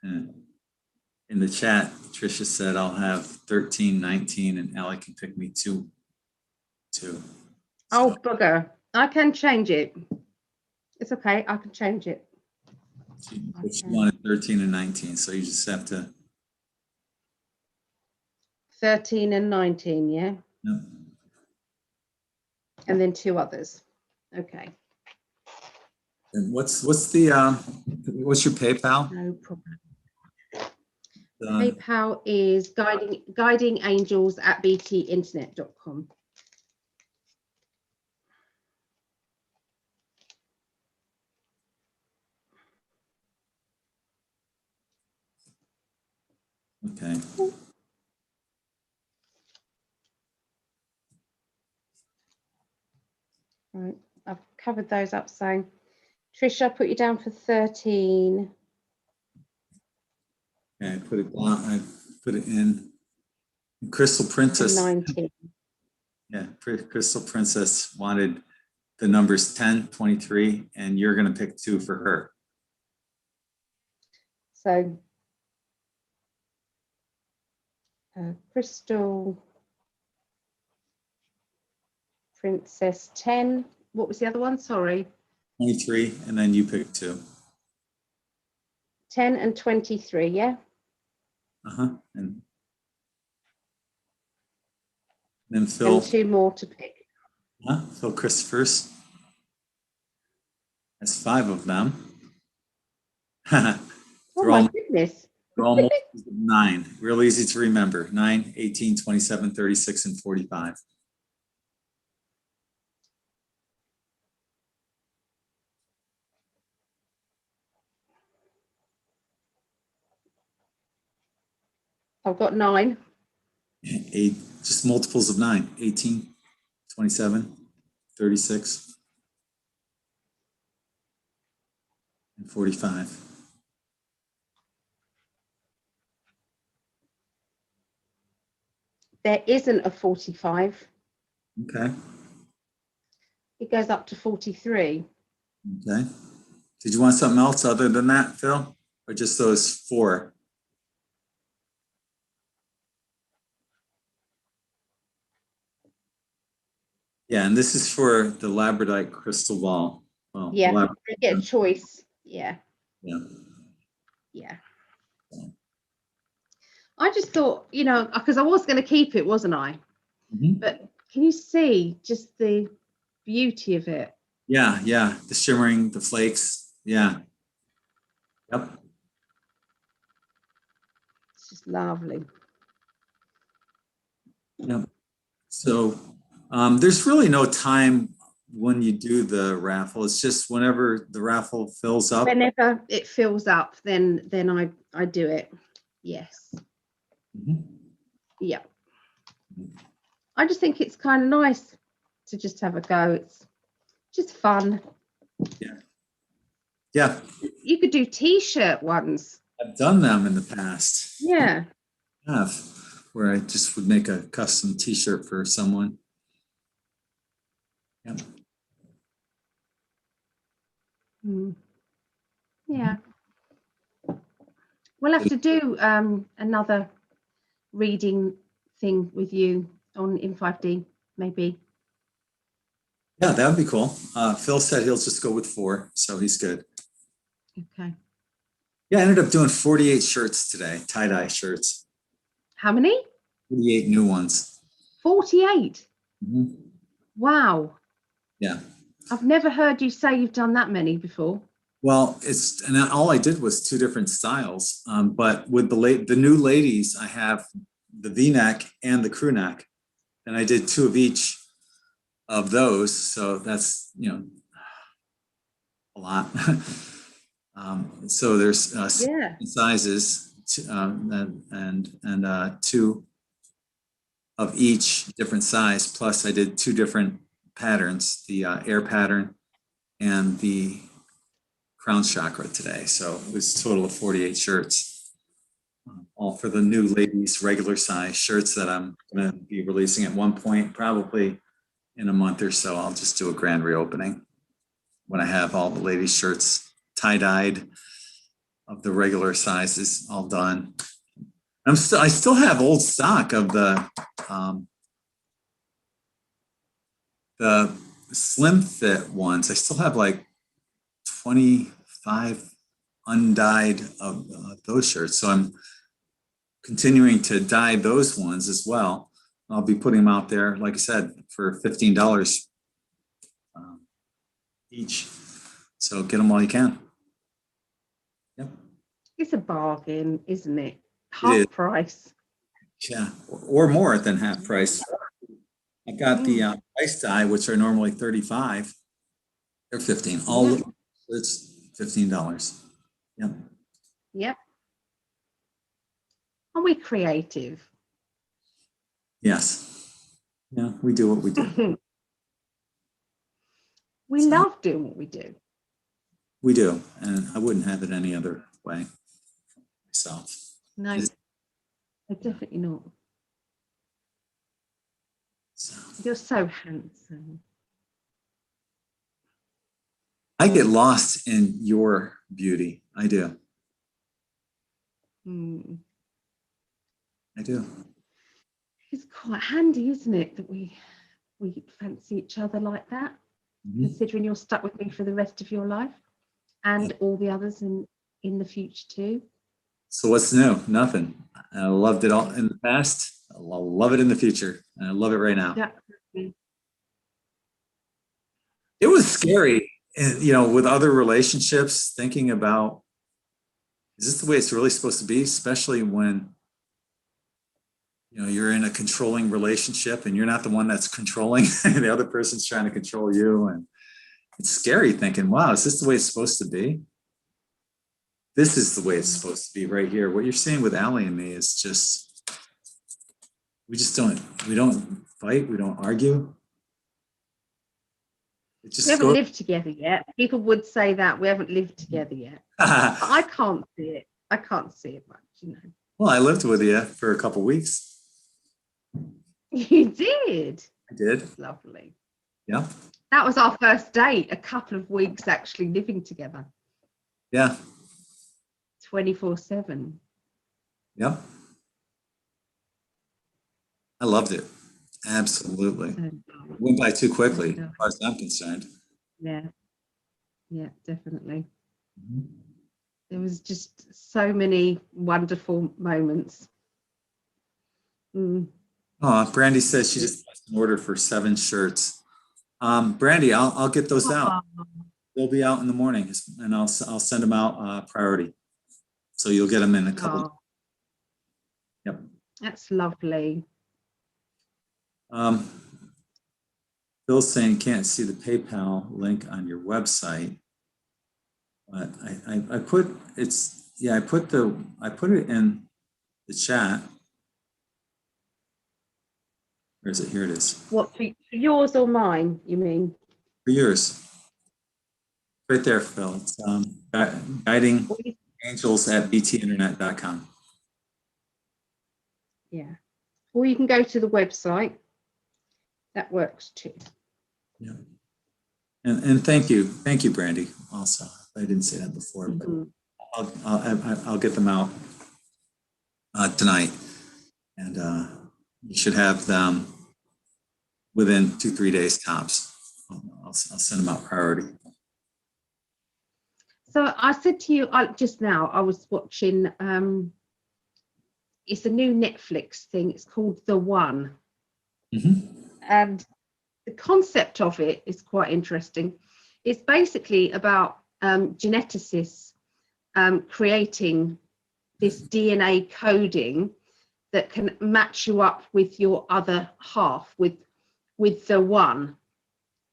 in the chat, Trisha said, I'll have 13, 19, and Ali can pick me 2. Oh, bugger. I can change it. It's okay. I can change it. She wanted 13 and 19, so you just have to. 13 and 19, yeah? Yep. And then 2 others. Okay. And what's your PayPal? No problem. PayPal is guidingangels@btinternet.com. Okay. Right, I've covered those up. So, Trisha, I put you down for 13. Okay, I put it down. I put it in. Crystal Princess. 19. Yeah, Crystal Princess wanted the numbers 10, 23, and you're going to pick 2 for her. So, Crystal Princess 10. What was the other one? Sorry. 23, and then you pick 2. 10 and 23, yeah? And then Phil. And 2 more to pick. Phil Christopher's. That's 5 of them. Oh my goodness. They're all multiples of 9. Real easy to remember. 9, 18, 27, 36, and 45. I've got 9. 8, just multiples of 9. 18, 27, 36, and 45. There isn't a 45. Okay. It goes up to 43. Okay. Did you want something else other than that, Phil? Or just those 4? Yeah, and this is for the Labradorite crystal ball. Well, yeah, you get a choice. Yeah. Yeah. Yeah. I just thought, you know, because I was going to keep it, wasn't I? Mhm. But can you see just the beauty of it? Yeah, yeah. The shimmering, the flakes. Yeah. Yep. It's just lovely. Yep. So there's really no time when you do the raffle. It's just whenever the raffle fills up. Whenever it fills up, then I do it. Yes. Mhm. Yeah. I just think it's kind of nice to just have a go. It's just fun. Yeah. Yeah. You could do t-shirt ones. I've done them in the past. Yeah. I have, where I just would make a custom t-shirt for someone. Yeah. Mm. Yeah. We'll have to do another reading thing with you on in 5D, maybe. Yeah, that would be cool. Phil said he'll just go with 4, so he's good. Okay. Yeah, I ended up doing 48 shirts today, tie-dye shirts. How many? 48 new ones. 48. Mhm. Wow. Yeah. I've never heard you say you've done that many before. Well, and all I did was 2 different styles. But with the new ladies, I have the V-neck and the crew neck, and I did 2 of each of those. So that's, a lot. So there's Yeah. sizes, and 2 of each different size. Plus, I did 2 different patterns: the air pattern and the crown chakra today. So it was a total of 48 shirts, all for the new ladies regular size shirts that I'm going to be releasing at one point, probably in a month or so. I'll just do a grand reopening when I have all the ladies shirts tie-dyed of the regular sizes all done. I still have old stock of the slim fit ones. I still have like 25 undyed of those shirts. So I'm continuing to dye those ones as well. I'll be putting them out there, like I said, for $15 each. So get them while you can. Yep. It's a bargain, isn't it? It is. Half price. Yeah, or more than half price. I got the ice dye, which are normally 35. They're 15. All it's $15. Yep. Yep. Are we creative? Yes. Yeah, we do what we do. We So, love doing what we do. we do, and I wouldn't have it any other way myself. No, definitely not. So, You're so handsome. I get lost in your beauty. I do. I do. It's quite handy, isn't it, that we fancy each other like that, considering you're stuck with me for the rest of your life and all the others in the future too. So what's new? Nothing. I loved it all in the past. I'll love it in the future. And I love it right now. Yeah. It was scary, with other relationships, thinking about, is this the way it's really supposed to be? Especially when, you're in a controlling relationship and you're not the one that's controlling. The other person's trying to control you. And it's scary thinking, wow, is this the way it's supposed to be? This is the way it's supposed to be right here. What you're seeing with Ali and me is just, we don't fight. We don't argue. It just We haven't lived together yet. People would say that we haven't lived together yet. I can't see it. I can't see it much, Well, I lived with you for a couple of weeks. You did? I did. That's lovely. Yeah. That was our first date, a couple of weeks actually living together. Yeah. 24/7. Yeah. I loved it. Absolutely. Went by too quickly, as far as I'm concerned. Yeah. Yeah, definitely. There was just so many wonderful moments. Mm. Oh, Brandy says she just placed an order for 7 shirts. Brandy, I'll get those out. They'll be out in the morning, and I'll send them out priority. So you'll get them in a couple. Oh, Yep. that's lovely. Bill's saying can't see the PayPal link on your website, but I put I put it in the chat. Where is it? Here it is. What, for yours or mine, you mean? For yours. Right there, Phil. It's guiding angels at btinternet.com. Yeah. Or you can go to the website. That works too. Yeah. And thank you, Brandy. Also, I didn't say that before, but I'll get them out tonight, and you should have them within 2-3 days tops. I'll send them out priority. So I said to you just now, I was watching, it's a new Netflix thing. It's called The One. Mm-hmm. And the concept of it is quite interesting. It's basically about geneticists creating this DNA coding that can match you up with your other half, with the one,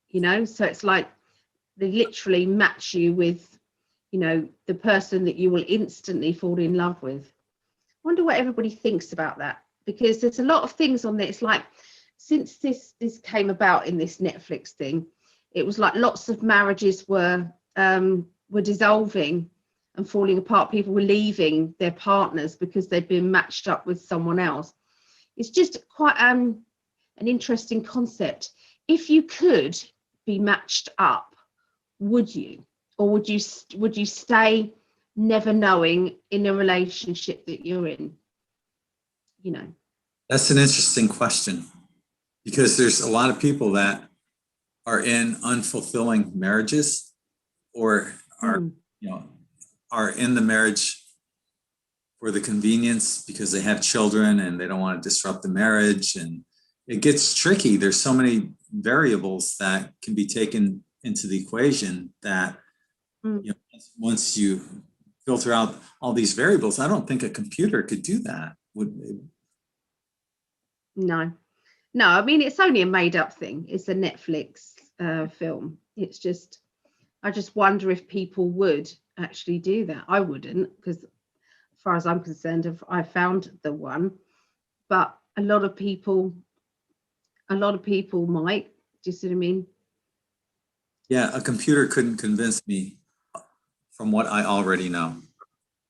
you know. So it's like they literally match you with, you know, the person that you will instantly fall in love with. I wonder what everybody thinks about that, because there's a lot of things on there. It's like, since this came about in this Netflix thing, it was like lots of marriages were dissolving and falling apart. People were leaving their partners because they'd been matched up with someone else. It's just quite an interesting concept. If you could be matched up, would you? Or would you stay never knowing in a relationship that you're in? You know. That's an interesting question, because there's a lot of people that are in unfulfilling marriages, or are are in the marriage for the convenience because they have children and they don't want to disrupt the marriage, and it gets tricky. There's so many variables that can be taken into the equation that once you filter out all these variables, I don't think a computer could do that. Would it? No, I mean, it's only a made-up thing. It's a Netflix film. It's just, I just wonder if people would actually do that. I wouldn't, because as far as I'm concerned, I found the one. But a lot of people might. Do you see what I mean? Yeah, a computer couldn't convince me from what I already know.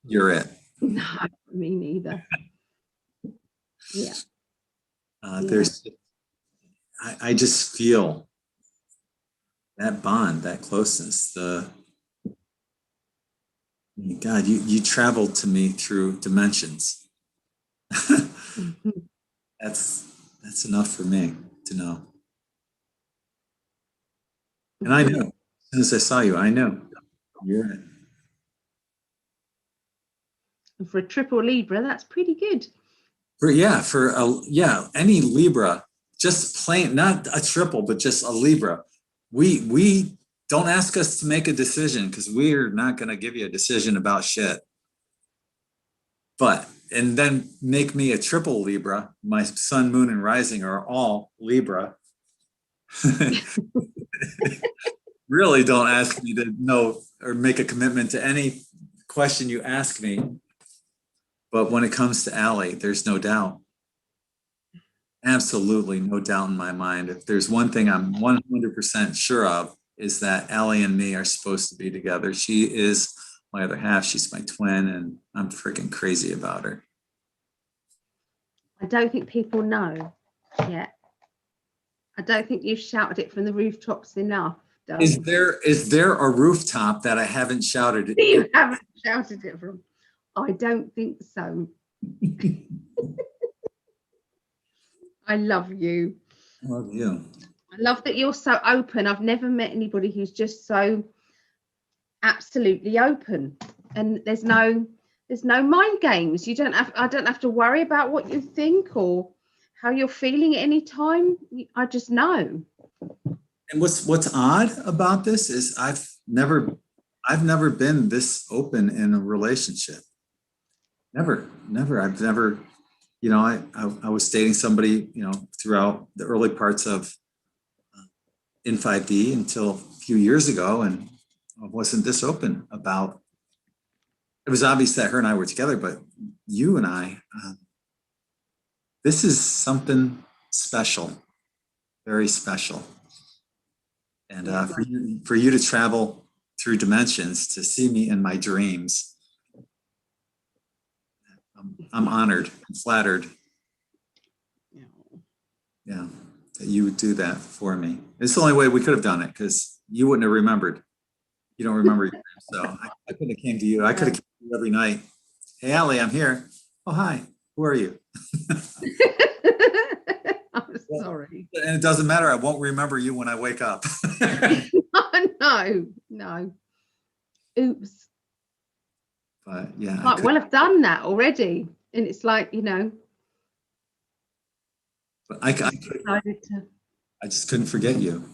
You're it. No, me neither. Yeah. There's, I just feel that bond, that closeness. God, you traveled to me through dimensions. That's enough for me to know. And I knew, as soon as I saw you, I knew you're it. And for a triple Libra, that's pretty good. Any Libra, just plain, not a triple, but just a Libra. We don't ask us to make a decision, because we're not going to give you a decision about shit. And then make me a triple Libra. My sun, moon, and rising are all Libra. Really don't ask me to know or make a commitment to any question you ask me. But when it comes to Ali, there's no doubt. Absolutely no doubt in my mind. If there's one thing I'm 100% sure of, is that Ali and me are supposed to be together. She is my other half. She's my twin, and I'm freaking crazy about her. I don't think people know yet. I don't think you've shouted it from the rooftops enough. Is there a rooftop that I haven't shouted it? You haven't shouted it from? I don't think so. I love you. I love you. I love that you're so open. I've never met anybody who's just so absolutely open, and there's no mind games. I don't have to worry about what you think, or how you're feeling at any time. I just know. And what's odd about this is I've never been this open in a relationship. Never. I've never, I was dating somebody, throughout the early parts of in 5D until a few years ago, and I wasn't this open about. It was obvious that her and I were together, but you and I, this is something special, very special. And for you to travel through dimensions to see me in my dreams, I'm honored and flattered. Yeah, that you would do that for me. It's the only way we could have done it, because you wouldn't have remembered. You don't remember your dreams, so I couldn't have came to you. I could have came to you every night. Hey, Ali, I'm here. Oh, hi. Who are you? I'm sorry. And it doesn't matter. I won't remember you when I wake up. No. Oops. But yeah, Might well have done that already. And it's like, but I just couldn't forget you.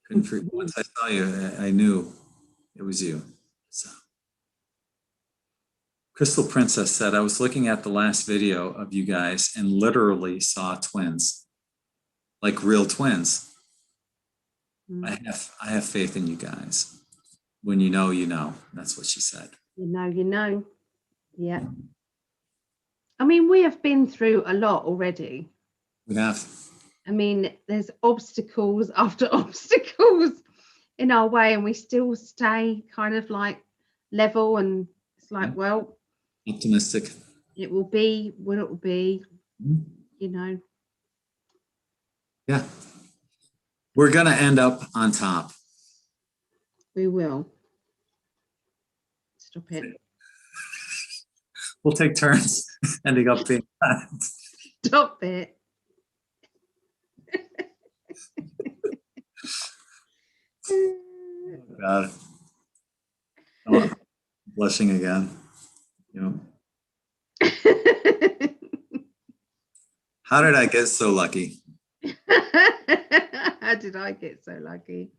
Couldn't forget. Once I saw you, I knew it was you. So Crystal Princess said, I was looking at the last video of you guys and literally saw twins, like real twins. I have faith in you guys. When you know. That's what she said. You know. Yeah. I mean, we have been through a lot already. We have. I mean, there's obstacles after obstacles in our way, and we still stay kind of like level, and it's like, well, optimistic. It will be what it will be, Yeah. We're going to end up on top. We will. Stop it. We'll take turns ending up being. Stop it. Oh, God. Oh, I'm blushing again. How did I get so lucky? How did I get so lucky?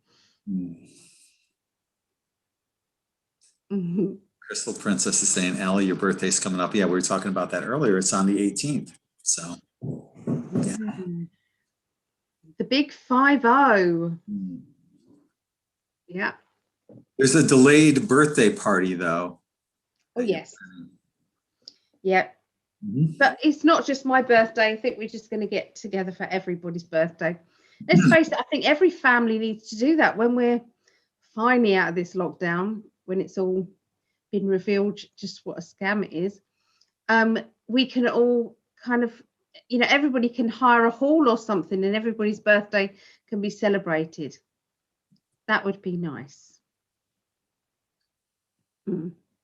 Crystal Princess is saying, Ali, your birthday's coming up. Yeah, we were talking about that earlier. It's on the 18th. So, yeah. The big 5-0. Yeah. There's a delayed birthday party, though. Oh, yes. Yep. But it's not just my birthday. I think we're just going to get together for everybody's birthday. Let's face it, I think every family needs to do that when we're finally out of this lockdown, when it's all been revealed just what a scam it is. We can all kind of, everybody can hire a hall or something, and everybody's birthday can be celebrated. That would be nice.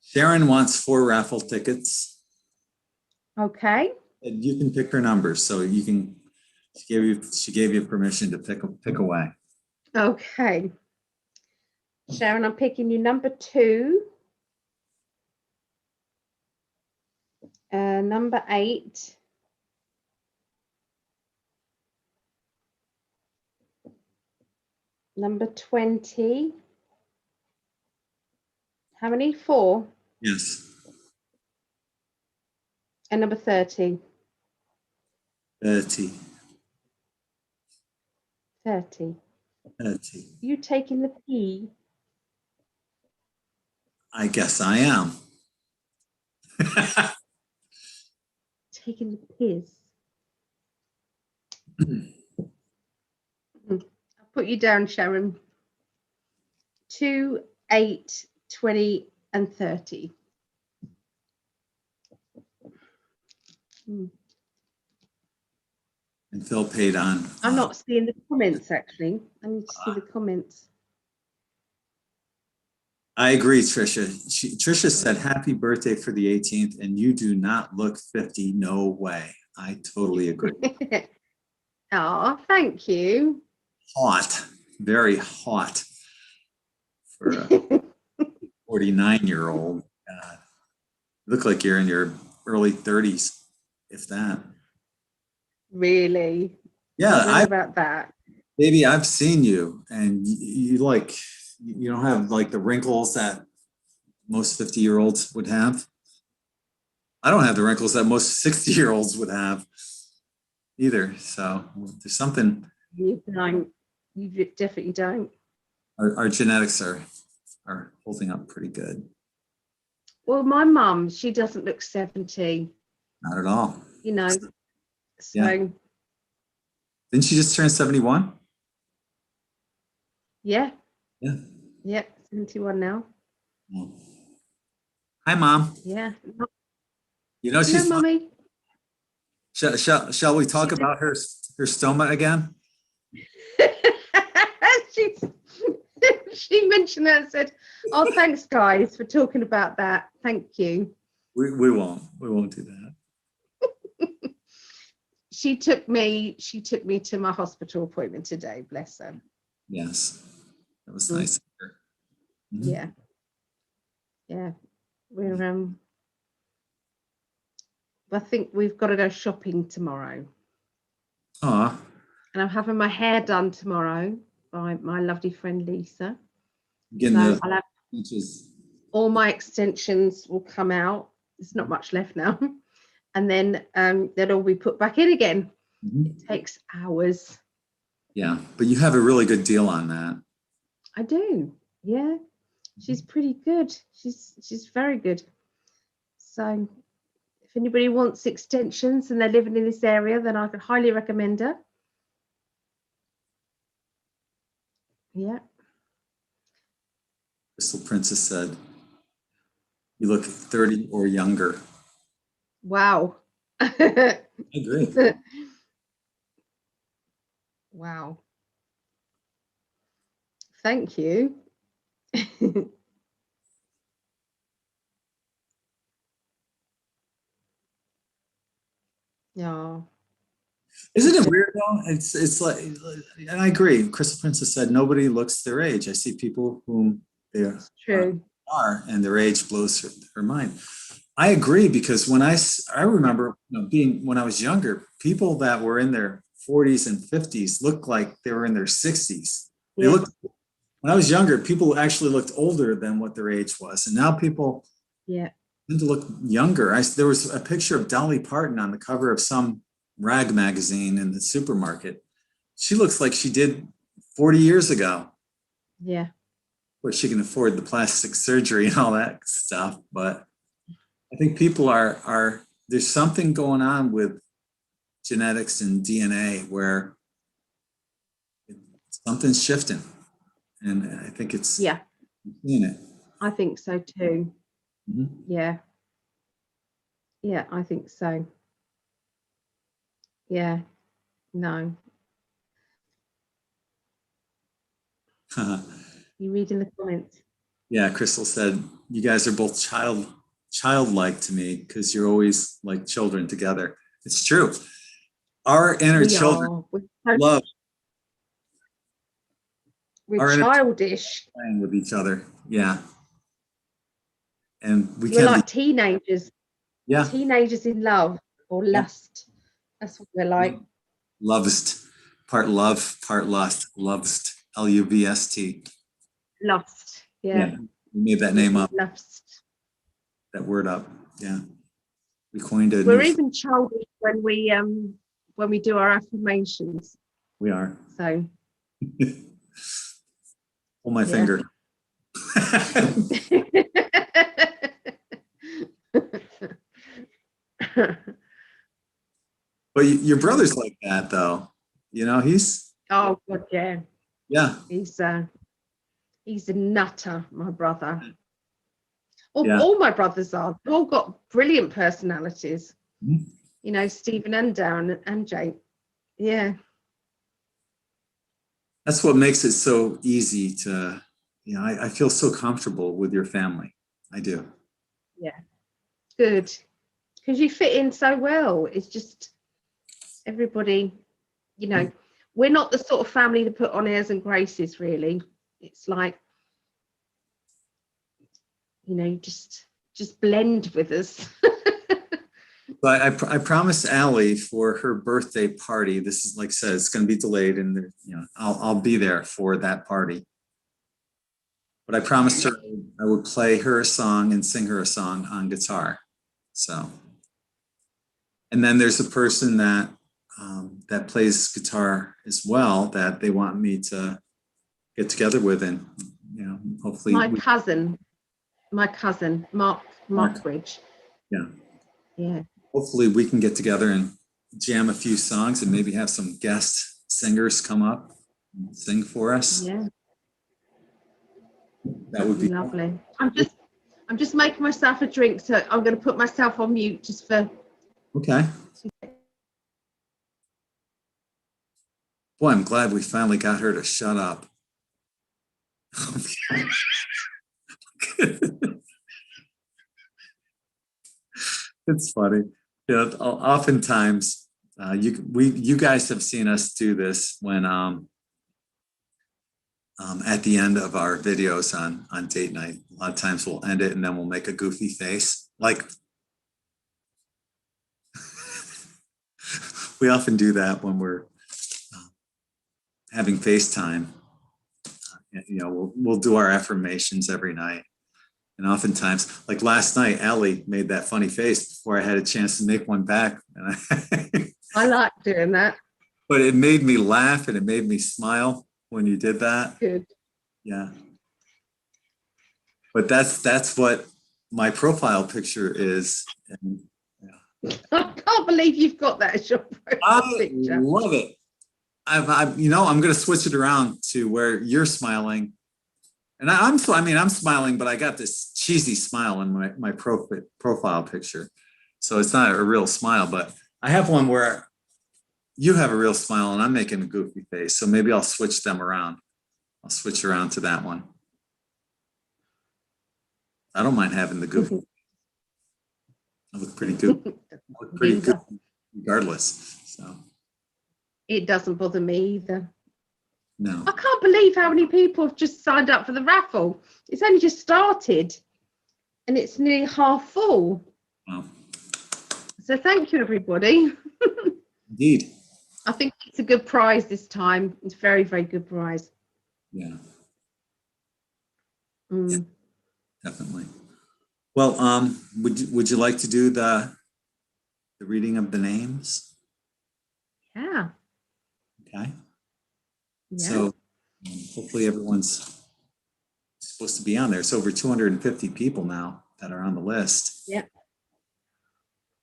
Sharon wants 4 raffle tickets. Okay. And you can pick her numbers, so you can. She gave you permission to pick away. Okay. Sharon, I'm picking you number 2. Number 8. Number 20. How many? 4? Yes. And number 30. 30. 30. 30. You taking the P? I guess I am. Taking the piss. I'll put you down, Sharon. 2, 8, 20, and 30. And Phil paid on. I'm not seeing the comments, actually. I need to see the comments. I agree, Trisha. Trisha said, happy birthday for the 18th, and you do not look 50. No way. I totally agree. Oh, thank you. Hot. Very hot for a 49-year-old. You look like you're in your early 30s, if that. Really? Yeah, I don't know about that. Baby, I've seen you, and you like, you don't have like the wrinkles that most 50-year-olds would have. I don't have the wrinkles that most 60-year-olds would have either. So there's something. You don't. You definitely don't. Our genetics are holding up pretty good. Well, my mum, she doesn't look 70. Not at all. You know. So. Yeah. Didn't she just turn 71? Yeah. Yeah. Yeah. 71 now. Oh. Hi, Mom. Yeah. You know she's. Hello, Mummy. Shall we talk about her stoma again? She mentioned that and said, "Oh, thanks, guys, for talking about that. Thank you." We won't do that. She took me to my hospital appointment today. Bless her. Yes, that was nice. Mm-hmm. Yeah. We're I think we've got to go shopping tomorrow. Aw. And I'm having my hair done tomorrow by my lovely friend Lisa. Getting so the I'll have inches. all my extensions will come out. There's not much left now. And then they'll all be put back in again. Mm-hmm. It takes hours. Yeah, but you have a really good deal on that. I do. Yeah. She's pretty good. She's very good. So if anybody wants extensions and they're living in this area, then I could highly recommend her. Yeah. Crystal Princess said, "You look 30 or younger." Wow. I agree. Wow. Thank you. Yeah. Isn't it weird though? It's like, and I agree. Crystal Princess said nobody looks their age. I see people whom they are, and their age blows her mind. I agree, because when I remember, being, when I was younger, people that were in their 40s and 50s looked like they were in their 60s. They looked, when I was younger, people actually looked older than what their age was, and now people tend to look younger. There was a picture of Dolly Parton on the cover of some rag magazine in the supermarket. She looks like she did 40 years ago. Yeah. Where she can afford the plastic surgery and all that stuff, but I think people are there's something going on with genetics and DNA where something's shifting, and I think it's seeing it. I think so too. Mm-hmm. Yeah, I think so. Yeah, no. You reading the comments? Yeah, Crystal said, "You guys are both childlike to me because you're always like children together." It's true. Our inner children love. We're childish. Playing with each other. Yeah. And we're like teenagers. Yeah. Teenagers in love or lust. That's what we're like. Lovest. Part love, part lust. Lovest. L-U-V-S-T. Lust. Yeah. We made that name up. Lust. That word up. Yeah. We coined it. We're even childish when we do our affirmations. We are. So hold my finger. But your brother's like that though. He's oh god, yeah. Yeah. He's a nutter, my brother. All my brothers are. They've all got brilliant personalities. Mm-hmm. Stephen and Darren and Jake. Yeah. That's what makes it so easy to, I feel so comfortable with your family. I do. Yeah. Good. Because you fit in so well. It's just everybody, we're not the sort of family to put on airs and graces, really. It's like, just blend with us. But I promised Ali for her birthday party. This is, like I said, it's going to be delayed, and you know, I'll be there for that party. But I promised her I would play her a song and sing her a song on guitar. So, and then there's a person that that plays guitar as well that they want me to get together with, and you know, hopefully my cousin, Mark Bridge. Yeah. Yeah. Hopefully we can get together and jam a few songs and maybe have some guest singers come up and sing for us. Yeah. That would be lovely. I'm just making myself a drink, so I'm going to put myself on mute just for. Okay. Boy, I'm glad we finally got her to shut up. It's funny. You know, oftentimes you guys have seen us do this when at the end of our videos on date night. A lot of times we'll end it and then we'll make a goofy face. Like we often do that when we're having FaceTime. You know, we'll do our affirmations every night. And oftentimes, like last night, Ali made that funny face before I had a chance to make one back. And I like doing that. But it made me laugh and it made me smile when you did that. Good. Yeah. But that's what my profile picture is. And, yeah. I can't believe you've got that as your profile picture. I love it. You know, I'm going to switch it around to where you're smiling. And I'm smiling, but I got this cheesy smile in my profile picture. So it's not a real smile, but I have one where you have a real smile and I'm making a goofy face. So maybe I'll switch them around. I'll switch around to that one. I don't mind having the goofy. I look pretty good. I look pretty good regardless. So it doesn't bother me either. No. I can't believe how many people have just signed up for the raffle. It's only just started and it's nearly half full. Wow. So thank you, everybody. Indeed. I think it's a good prize this time. It's a very, very good prize. Yeah. Yeah, definitely. Well, would you like to do the reading of the names? Yeah. Okay. Yeah. So hopefully everyone's supposed to be on there. It's over 250 people now that are on the list. Yeah.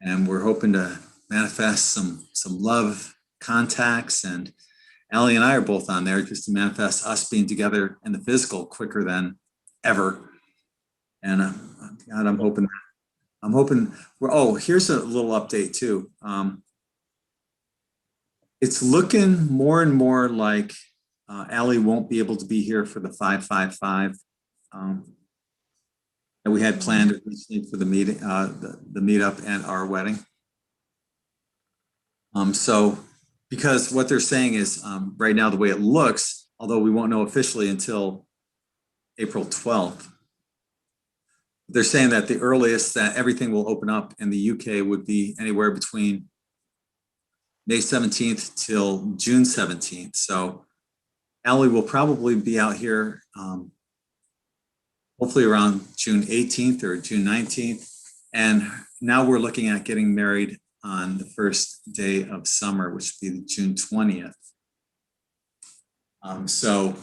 And we're hoping to manifest some love contacts, and Ali and I are both on there just to manifest us being together in the physical quicker than ever. And God, I'm hoping here's a little update too. It's looking more and more like Ali won't be able to be here for the 555 that we had planned originally for the meeting, the meetup and our wedding. So because what they're saying is right now the way it looks, although we won't know officially until April 12th, they're saying that the earliest that everything will open up in the UK would be anywhere between May 17th till June 17th. So Ali will probably be out here hopefully around June 18th or June 19th. And now we're looking at getting married on the first day of summer, which would be June 20th. So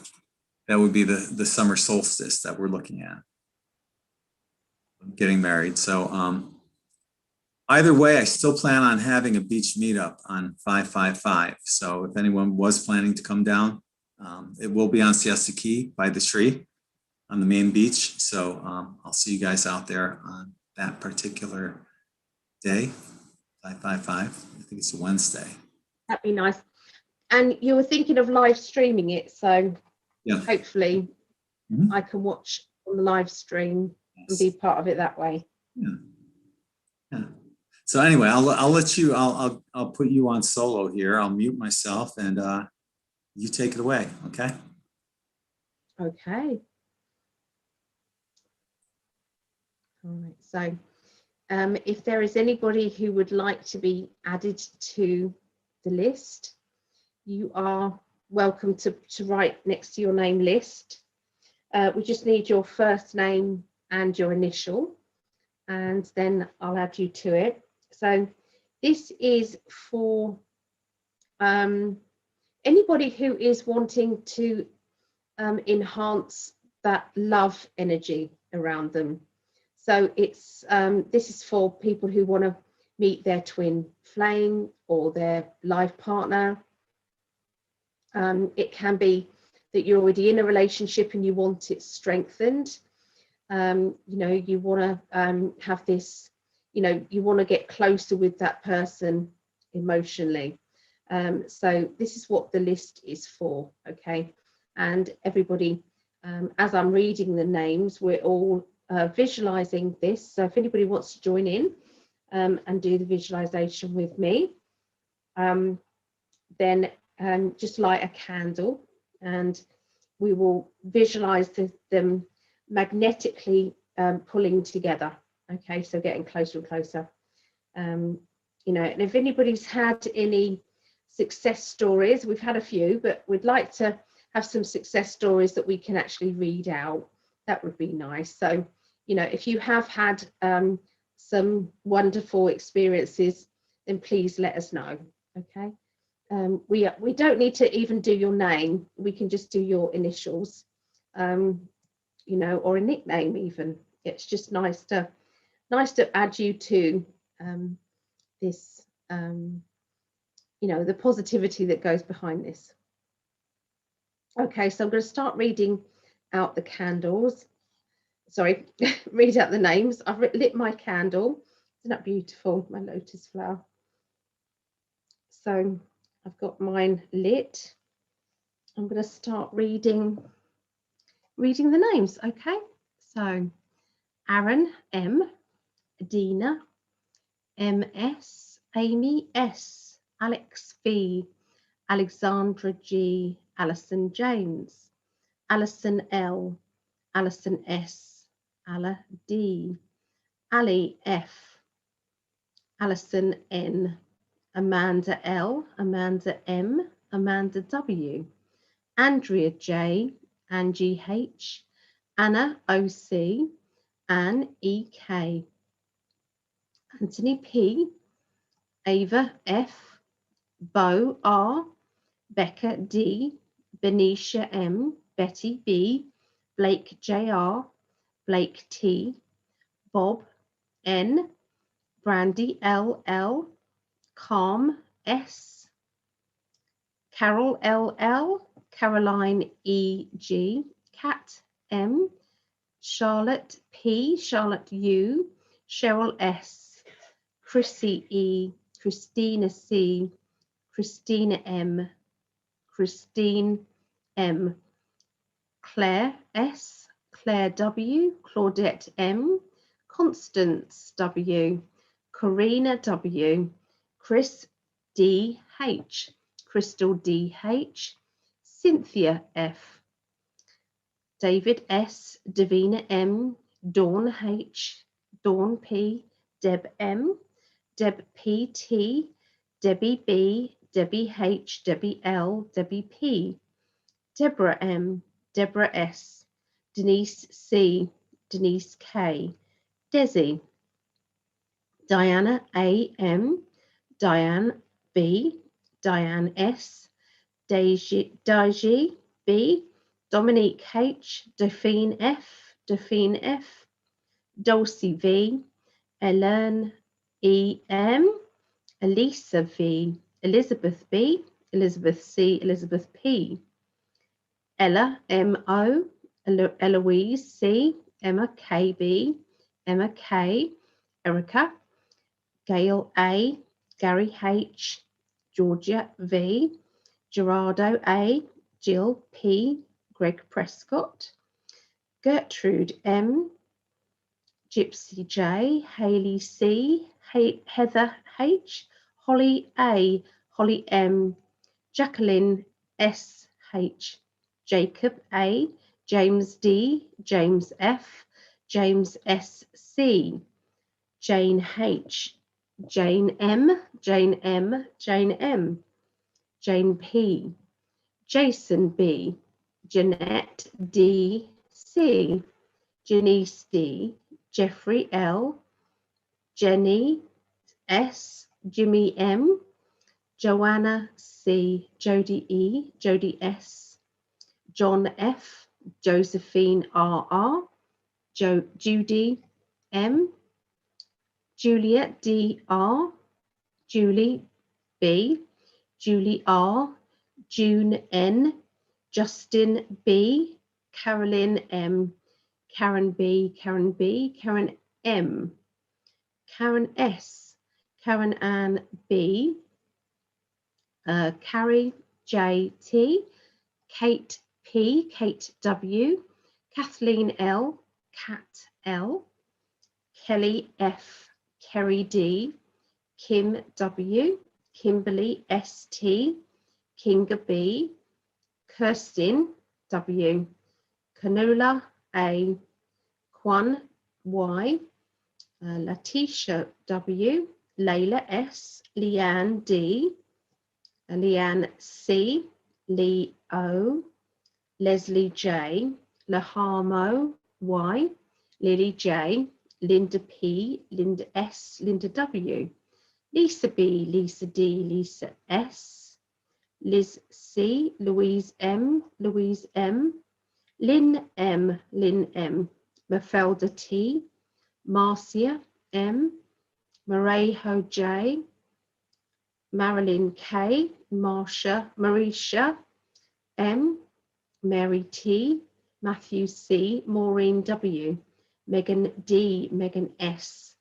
that would be the summer solstice that we're looking at, getting married. So either way, I still plan on having a beach meetup on 555. So if anyone was planning to come down, it will be on Siesta Key by the tree on the main beach. So I'll see you guys out there on that particular day, 555. I think it's a Wednesday. That'd be nice. And you were thinking of live streaming it, so yeah, hopefully I can watch on the live stream and be part of it that way. Yeah. Yeah. So anyway, I'll let you. I'll put you on solo here. I'll mute myself and you take it away. Okay. Okay. All right. So if there is anybody who would like to be added to the list, you are welcome to write next to your name list. We just need your first name and your initial, and then I'll add you to it. So this is for anybody who is wanting to enhance that love energy around them. So it's this is for people who want to meet their twin flame or their life partner. It can be that you're already in a relationship and you want it strengthened. You know, you want to have this, you know, you want to get closer with that person emotionally. So this is what the list is for, okay? And everybody, as I'm reading the names, we're all visualizing this. So if anybody wants to join in and do the visualization with me, then just light a candle and we will visualize them magnetically pulling together. Okay, so getting closer and closer. You know, and if anybody's had any success stories, we've had a few, but we'd like to have some success stories that we can actually read out. That would be nice. So, you know, if you have had some wonderful experiences, then please let us know. Okay. We don't need to even do your name. We can just do your initials, you know, or a nickname even. It's just nice to add you to this, you know, the positivity that goes behind this. Okay, so I'm going to start reading out the candles. Sorry, read out the names. I've lit my candle. Isn't that beautiful? My lotus flower. So I've got mine lit. I'm going to start reading the names. Okay, so Aaron M, Dina MS, Amy S, Alex V, Alexandra G, Alison James, Alison L, Alison S, Alla D, Ali F, Alison N, Amanda L, Amanda M, Amanda W, Andrea J, Angie H, Anna OC, Anne EK, Anthony P, Ava F, Bo R, Becca D, Benicia M, Betty B, Blake JR, Blake T, Bob N, Brandy LL, Calm S, Carol LL, Caroline EG, Kat M, Charlotte P, Charlotte U, Cheryl S, Chrissy E, Christina C, Christina M, Christine M, Claire S, Claire W, Claudette M, Constance W, Karina W, Chris D H, Crystal D H, Cynthia F, David S, Davina M, Dawn H, Dawn P, Deb M, Deb PT, Debbie B, Debbie H, Debbie L, Debbie P, Deborah M, Deborah S, Denise C, Denise K, Desi, Diana A M, Diane B, Diane S, Daiji B, Dominique H, Dauphine F, Dauphine F, Dulcie V, Ellen E M, Elisa V, Elizabeth B, Elizabeth C, Elizabeth P, Ella M O, Eloise C, Emma K B, Emma K, Erica, Gail A, Gary H, Georgia V, Gerardo A, Jill P, Greg Prescott, Gertrude M, Gypsy J, Haley C, Heather H, Holly A, Holly M, Jacqueline S H, Jacob A, James D, James F, James S C, Jane H, Jane M, Jane M, Jane M, Jane P, Jason B, Jeanette D C, Janice D, Jeffrey L, Jenny S, Jimmy M, Joanna C, Jody E, Jody S, John F, Josephine RR, Judy M, Juliet DR, Julie B, Julie R, June N, Justin B, Carolyn M, Karen B, Karen B, Karen M, Karen S, Karen Ann B, Carrie J T, Kate P, Kate W, Kathleen L, Kat L, Kelly F, Kerry D, Kim W, Kimberly ST, Kinga B, Kirsten W, Canola A, Kwan Y, Letitia W, Layla S, Leanne D, Leanne C, Lee O, Leslie J, Lahamo Y, Lily J, Linda P, Linda S, Linda W, Lisa B, Lisa D, Lisa S, Liz C, Louise M, Louise M, Lynn M, Lynn M, Mafelda T, Marcia M, Marejo J, Marilyn K, Marisha M, Mary T, Matthew C, Maureen W, Megan D, Megan S,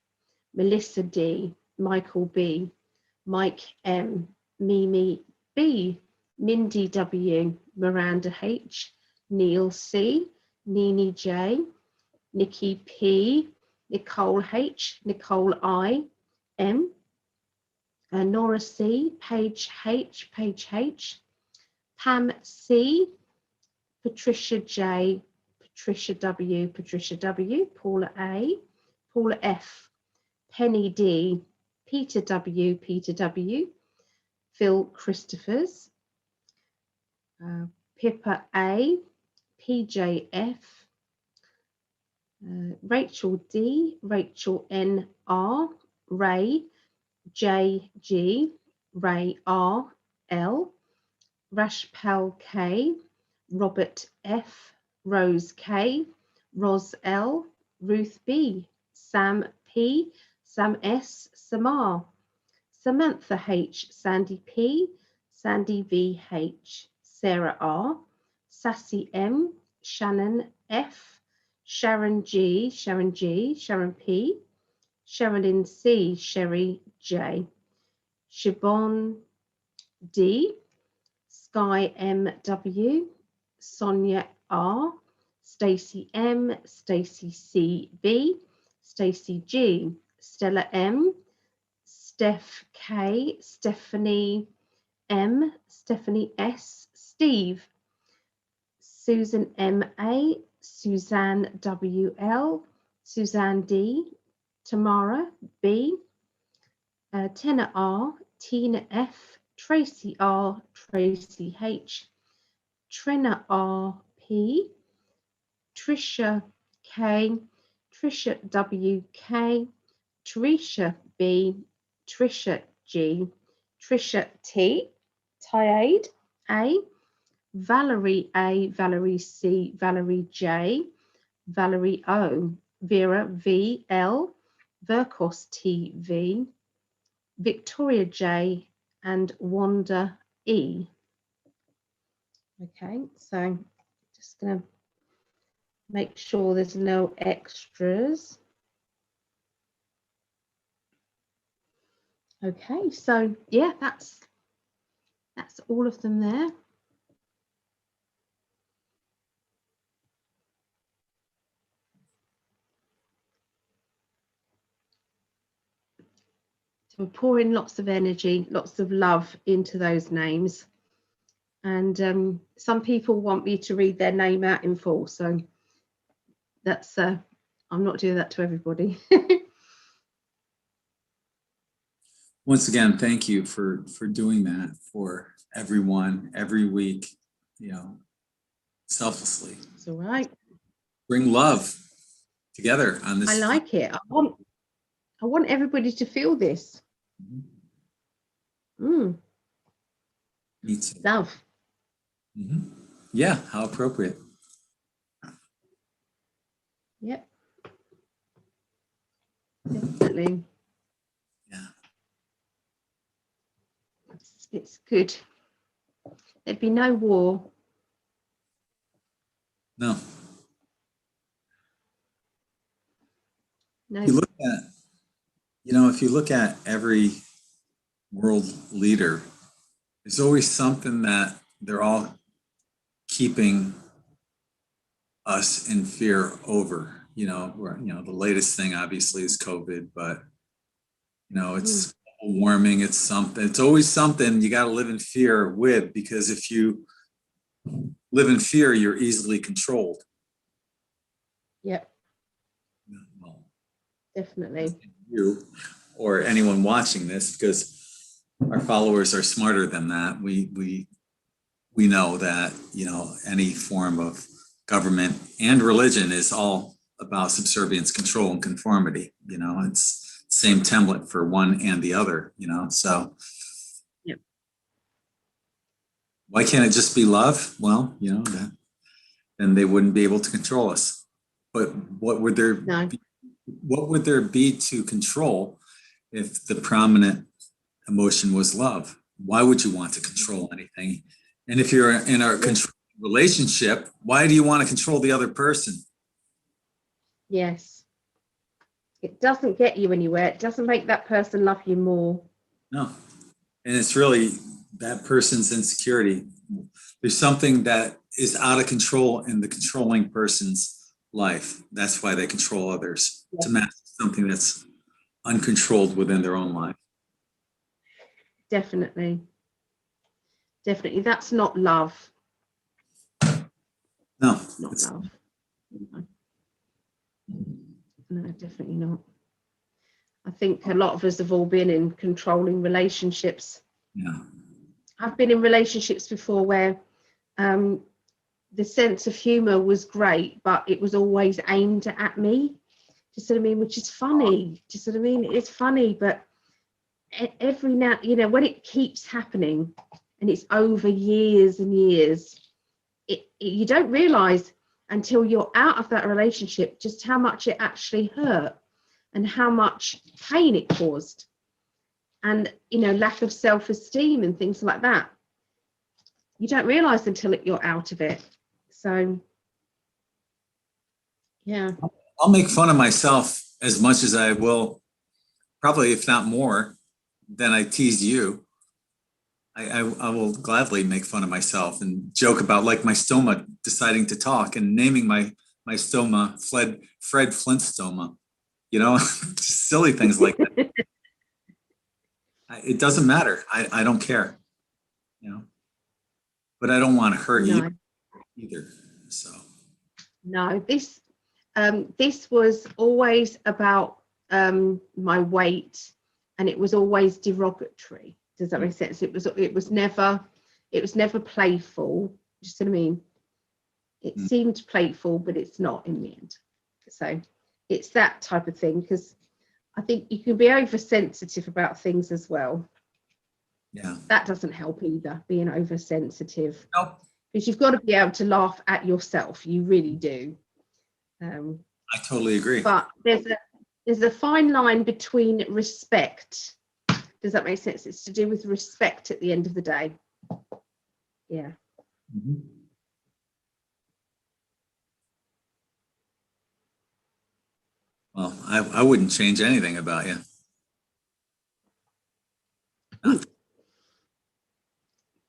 Melissa D, Michael B, Mike M, Mimi B, Mindy W, Miranda H, Neil C, Nini J, Nikki P, Nicole H, Nicole I, M, Nora C, Paige H, Paige H, Pam C, Patricia J, Patricia W, Patricia W, Paula A, Paula F, Penny D, Peter W, Peter W, Phil Christophers, Pippa A, PJF, Rachel D, Rachel NR, Ray JG, Ray RL, Rashpal K, Robert F, Rose K, Ros L, Ruth B, Sam P, Sam S, Samar, Samantha H, Sandy P, Sandy VH, Sarah R, Sassy M, Shannon F, Sharon G, Sharon G, Sharon P, Sherilyn C, Sherry J, Siobhan D, Sky MW, Sonia R, Stacy M, Stacy CB, Stacy G, Stella M, Steph K, Stephanie M, Stephanie S, Steve, Susan MA, Suzanne WL, Suzanne D, Tamara B, Tina R, Tina F, Tracy R, Tracy H, Trina R P, Trisha K, Trisha W K, Trisha B, Trisha G, Trisha T, Tyade A, Valerie A, Valerie C, Valerie J, Valerie O, Vera V L, Verkos T V, Victoria J, and Wanda E. Okay, so just going to make sure there's no extras. Okay, so yeah, that's all of them there. So we're pouring lots of energy, lots of love into those names. And some people want me to read their name out in full, so that's I'm not doing that to everybody. once again, thank you for doing that for everyone every week, you know, selflessly. It's all right. Bring love together on this. I like it. I want everybody to feel this. Me too. Love. Yeah, how appropriate. Yep. Definitely. Yeah. It's good. There'd be no war. No. No. You look at, you know, if you look at every world leader, there's always something that they're all keeping us in fear over. You know, the latest thing obviously is COVID, but you know, it's global warming. It's something. It's always something you got to live in fear with, because if you live in fear, you're easily controlled. Yep. Well, Definitely. you or anyone watching this, because our followers are smarter than that. We know that, you know, any form of government and religion is all about subservience, control, and conformity. You know, it's same template for one and the other, you know, so. Yep. Why can't it just be love? Well, you know, then they wouldn't be able to control us. But what would there be to control if the prominent emotion was love? Why would you want to control anything? And if you're in a control relationship, why do you want to control the other person? Yes. It doesn't get you anywhere. It doesn't make that person love you more. No. And it's really that person's insecurity. There's something that is out of control in the controlling person's life. That's why they control others, to match something that's uncontrolled within their own life. Definitely. Definitely. That's not love. No. Not love. No, definitely not. I think a lot of us have all been in controlling relationships. Yeah. I've been in relationships before where the sense of humor was great, but it was always aimed at me. Do you see what I mean? Which is funny. Do you see what I mean? It's funny, but every now, you know, when it keeps happening and it's over years and years, you don't realize until you're out of that relationship just how much it actually hurt and how much pain it caused, and, you know, lack of self-esteem and things like that. You don't realize until you're out of it. So yeah, I'll make fun of myself as much as I will, probably if not more than I tease you. I will gladly make fun of myself and joke about, like, my stoma deciding to talk and naming my stoma Fred Flintstoma, you know, just silly things like that. It doesn't matter. I don't care, you know, but I don't want to hurt you either. So no, this was always about my weight, and it was always derogatory. Does that make sense? It was never playful. You see what I mean? It seemed playful, but it's not in the end. So it's that type of thing, because I think you can be oversensitive about things as well. Yeah. That doesn't help either, being oversensitive. Nope. Because you've got to be able to laugh at yourself. You really do. I totally agree. But there's a fine line between respect. Does that make sense? It's to do with respect at the end of the day. Yeah. Mm-hmm. Well, I wouldn't change anything about you.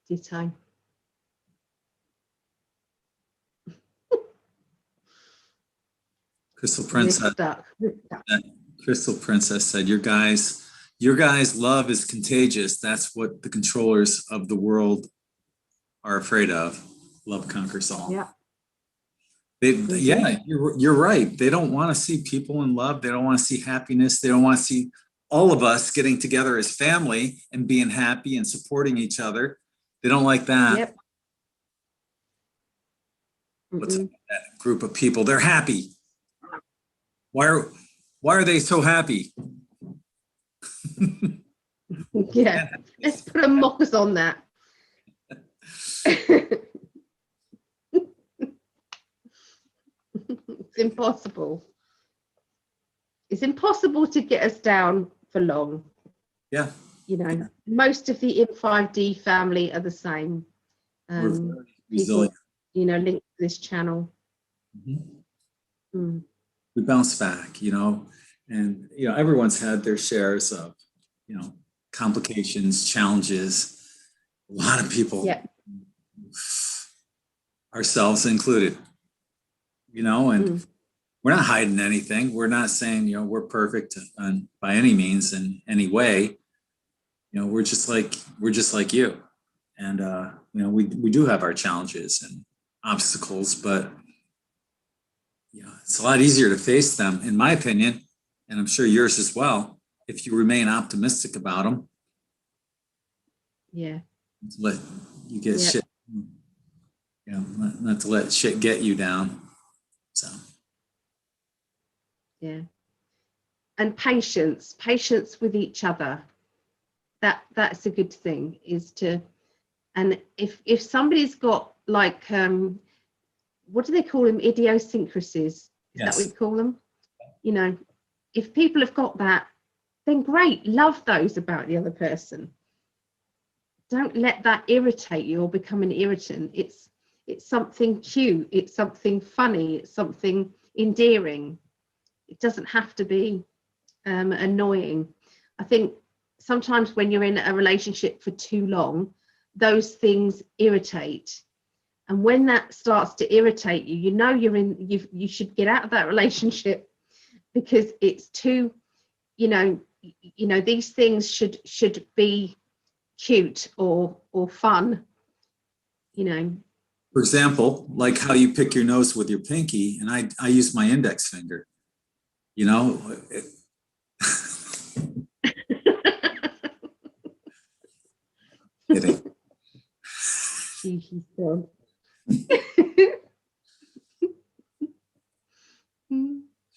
Ditto. Crystal Princess. Crystal Princess said, your guys' love is contagious. That's what the controllers of the world are afraid of. Love conquers all. Yeah. Yeah, you're right. They don't want to see people in love. They don't want to see happiness. They don't want to see all of us getting together as family and being happy and supporting each other. They don't like that. Yep. What's up with that group of people? They're happy. Why are they so happy? Yeah, let's put a mockers on that. It's impossible. It's impossible to get us down for long. Yeah. You know, most of the In5D family are the same. We're very People, resilient. you know, linked to this channel. We bounce back, and everyone's had their shares of, complications, challenges. A lot of people, ourselves included, and we're not hiding anything. We're not saying, we're perfect by any means in any way. We're just like you. And, we do have our challenges and obstacles, but, it's a lot easier to face them, in my opinion, and I'm sure yours as well, if you remain optimistic about them. Yeah. To let you get shit, not to let shit get you down. So. Yeah. And patience with each other. That's a good thing, is to, and if somebody's got like, what do they call them? Idiosyncrasies. Is that what we call them? If people have got that, then great. Love those about the other person. Don't let that irritate you or become an irritant. It's something cute. It's something funny. It's something endearing. It doesn't have to be annoying. I think sometimes when you're in a relationship for too long, those things irritate. And when that starts to irritate you, you should get out of that relationship, because it's too, these things should be cute or fun, For example, like how you pick your nose with your pinky, and I use my index finger, Kidding. Cheeky son.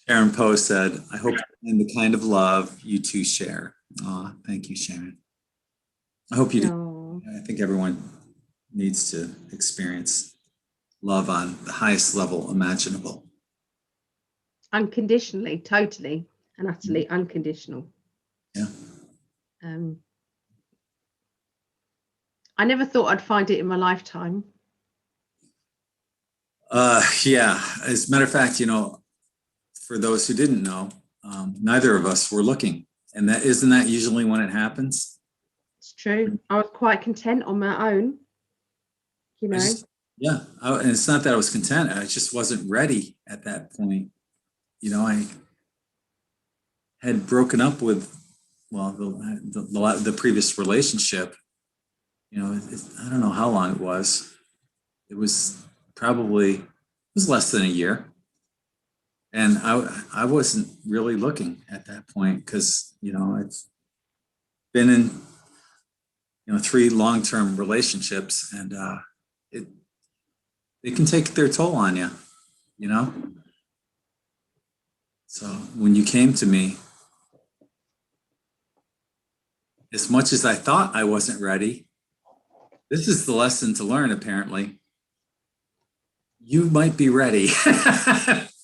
Sharon Poe said, I hope in the kind of love you two share. Aw, thank you, Sharon. I hope you do. I think everyone needs to experience love on the highest level imaginable. Unconditionally, totally and utterly unconditional. Yeah. I never thought I'd find it in my lifetime. Yeah. As a matter of fact, for those who didn't know, neither of us were looking. And isn't that usually when it happens? It's true. I was quite content on my own, and it's not that I was content. I just wasn't ready at that point. I had broken up with, the previous relationship. I don't know how long it was. It was less than a year. And I wasn't really looking at that point, because, I've been in, 3 long-term relationships, and it can take their toll on you, So when you came to me, as much as I thought I wasn't ready, this is the lesson to learn, apparently. You might be ready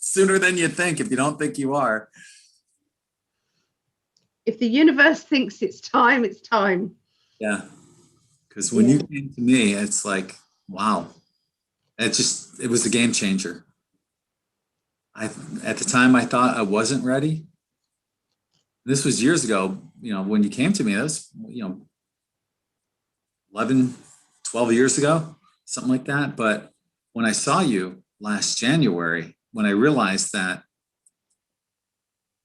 sooner than you think, if you don't think you are. If the universe thinks it's time, it's time. Yeah. Because when you came to me, it's like, wow. It was a game changer. At the time, I thought I wasn't ready. This was years ago, when you came to me, that was, 11, 12 years ago, something like that. But when I saw you last January, when I realized that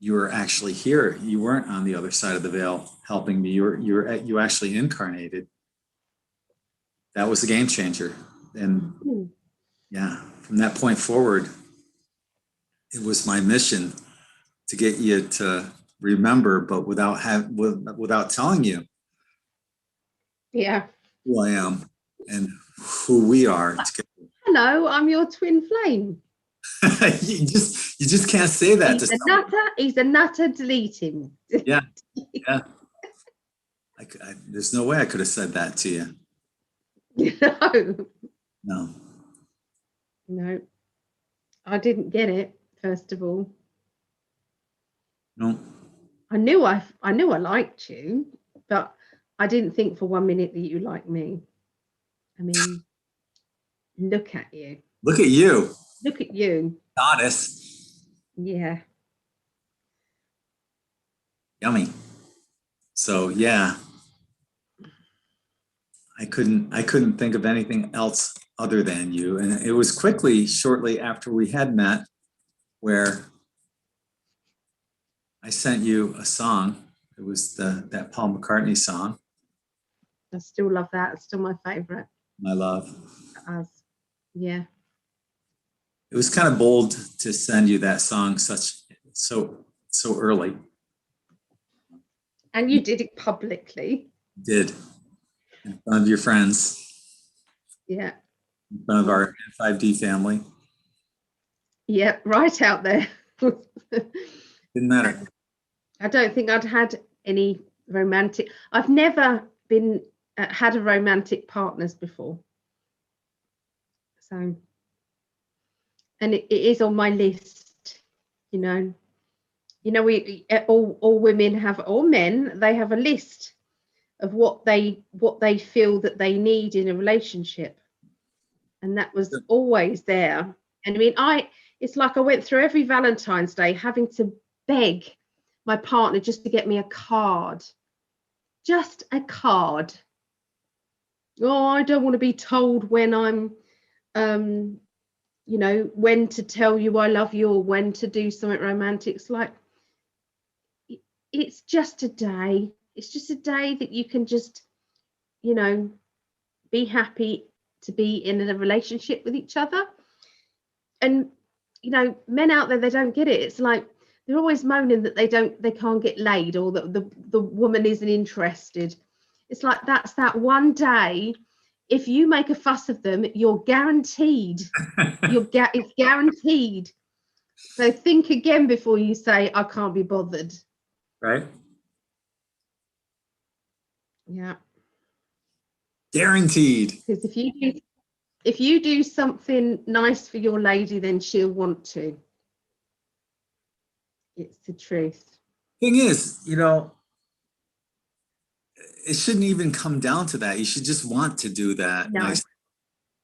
you were actually here, you weren't on the other side of the veil helping me, you actually incarnated. That was a game changer. And from that point forward, it was my mission to get you to remember, but without telling you Yeah. who I am and who we are together. Hello, I'm your twin flame. you just can't say that He's to a someone. nutter. He's a nutter. Delete him. Yeah. There's no way I could have said that to you. No. No. No. I didn't get it. First of all, No. I knew I liked you, but I didn't think for 1 minute that you liked me. I mean, look at you. Look at you. Look at you. Goddess. Yeah. Yummy. So yeah. I couldn't think of anything else other than you. And it was shortly after we had met, where I sent you a song. It was that Paul McCartney song, I still love that. It's still my favorite. My Love. Yeah. It was kind of bold to send you that song so early. And you did it publicly. Did. In front of your friends. Yeah. In front of our 5D family. Yeah, right out there. Didn't matter. I don't think I'd had any romantic. I've never been had a romantic partners before. So, and it is on my list. You know, we all women have, or men, they have a list of what they feel that they need in a relationship, and that was always there. And I mean, it's like I went through every Valentine's Day having to beg my partner just to get me a card. Just a card. Oh, I don't want to be told when I'm when to tell you I love you or when to do something romantic. It's like, it's just a day. It's just a day that you can just, be happy to be in a relationship with each other. And, men out there, they don't get it. It's like, they're always moaning that they can't get laid, or that the woman isn't interested. It's like, that's that one day. If you make a fuss of them, you're guaranteed. It's guaranteed. So think again before you say, I can't be bothered. Right? Yeah. Guaranteed. Because if you do something nice for your lady, then she'll want to. It's the truth. Thing is, it shouldn't even come down to that. You should just want to do that nice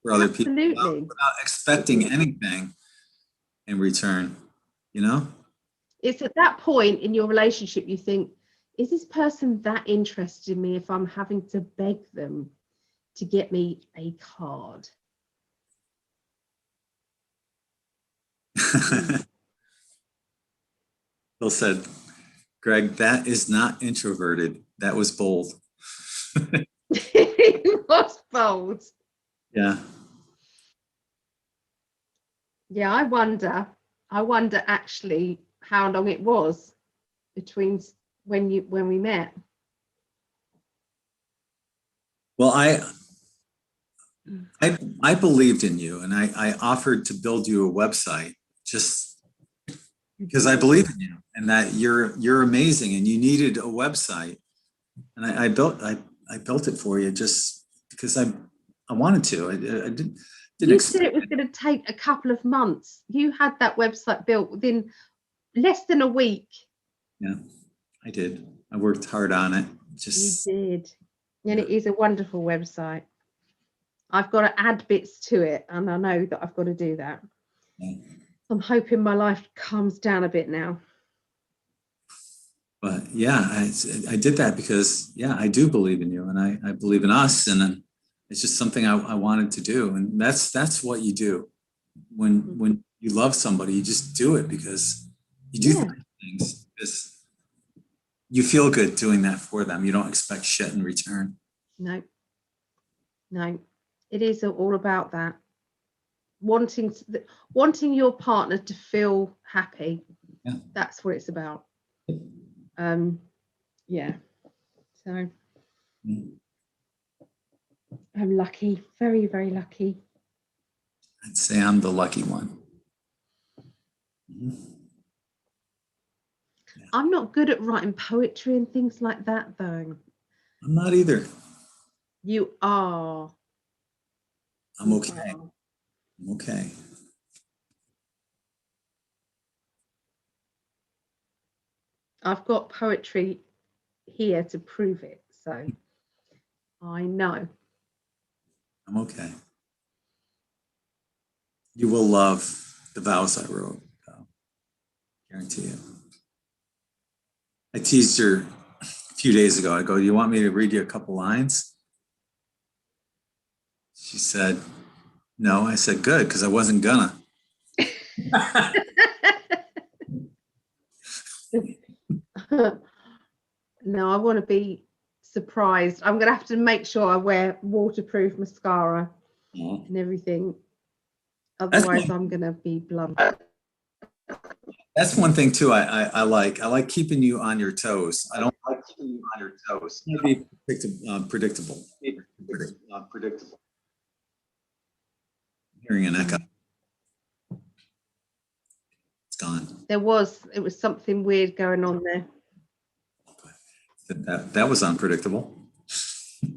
for other people without expecting anything in return, It's at that point in your relationship you think, is this person that interested in me if I'm having to beg them to get me a card? Bill said, Greg, that is not introverted. That was bold. It was bold. Yeah. Yeah, I wonder actually how long it was between when we met. Well, I believed in you, and I offered to build you a website just because I believe in you and that you're amazing and you needed a website. And I built it for you just because I wanted to. I didn't you said it was going to take a couple of months. You had that website built within less than a week. Yeah, I did. I worked hard on it. You did. And it is a wonderful website. I've got to add bits to it, and I know that I've got to do that. Yeah. I'm hoping my life calms down a bit now. But yeah, I did that because, I do believe in you, and I believe in us, and it's just something I wanted to do. And that's what you do. When you love somebody, you just do it because you do things because you feel good doing that for them. You don't expect shit in return. No, it is all about that. Wanting your partner to feel happy. Yeah. That's what it's about. Yeah. So Mm. I'm lucky, very, very lucky. I'd say I'm the lucky one. Mhm. Yeah. I'm not good at writing poetry and things like that, though. I'm not either. You are. I'm You okay. are. I'm okay. I've got poetry here to prove it, so I know. I'm okay. You will love the vows I wrote. I'll guarantee you. I teased her a few days ago. I go, "Do you want me to read you a couple lines?" She said, "No." I said, "Good," because I wasn't gonna. No, I want to be surprised. I'm going to have to make sure I wear waterproof mascara and everything. Otherwise, I'm going to be blunt. That's one thing too. I like. I like keeping you on your toes. I don't like keeping you on your toes. Maybe predictable. Predictable. Hearing an echo. It's gone. It was something weird going on there. That was unpredictable. Is